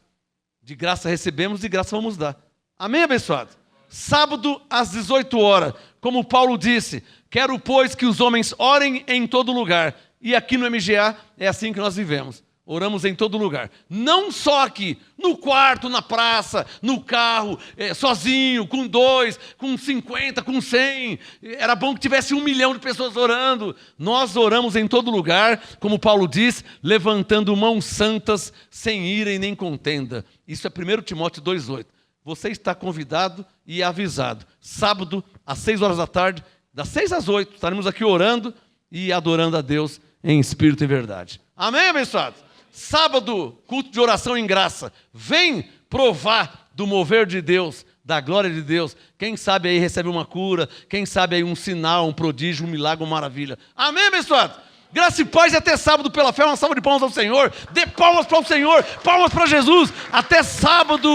De graça recebemos, de graça vamos dar. Amém, abençoado? Sábado às 18 horas, como Paulo disse, quero, pois, que os homens orem em todo lugar. E aqui no MGA é assim que nós vivemos. Oramos em todo lugar. Não só aqui, no quarto, na praça, no carro, sozinho, com 2, com 50, com 100. Era bom que tivesse 1 milhão de pessoas orando. Nós oramos em todo lugar, como Paulo diz, levantando mãos santas, sem ira e nem contenda. Isso é 1 Timóteo 2,8. Você está convidado e avisado. Sábado, às 6 horas da tarde, das 6 às 8, estaremos aqui orando e adorando a Deus em espírito e verdade. Amém, abençoado? Sábado, culto de oração em graça. Vem provar do mover de Deus, da glória de Deus. Quem sabe aí recebe uma cura, quem sabe aí um sinal, um prodígio, um milagre, uma maravilha. Amém, abençoado? Graça e paz e até sábado pela fé. Uma salva de palmas ao Senhor. Dê palmas para o Senhor, palmas para Jesus. Até sábado,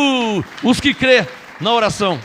os que crê na oração.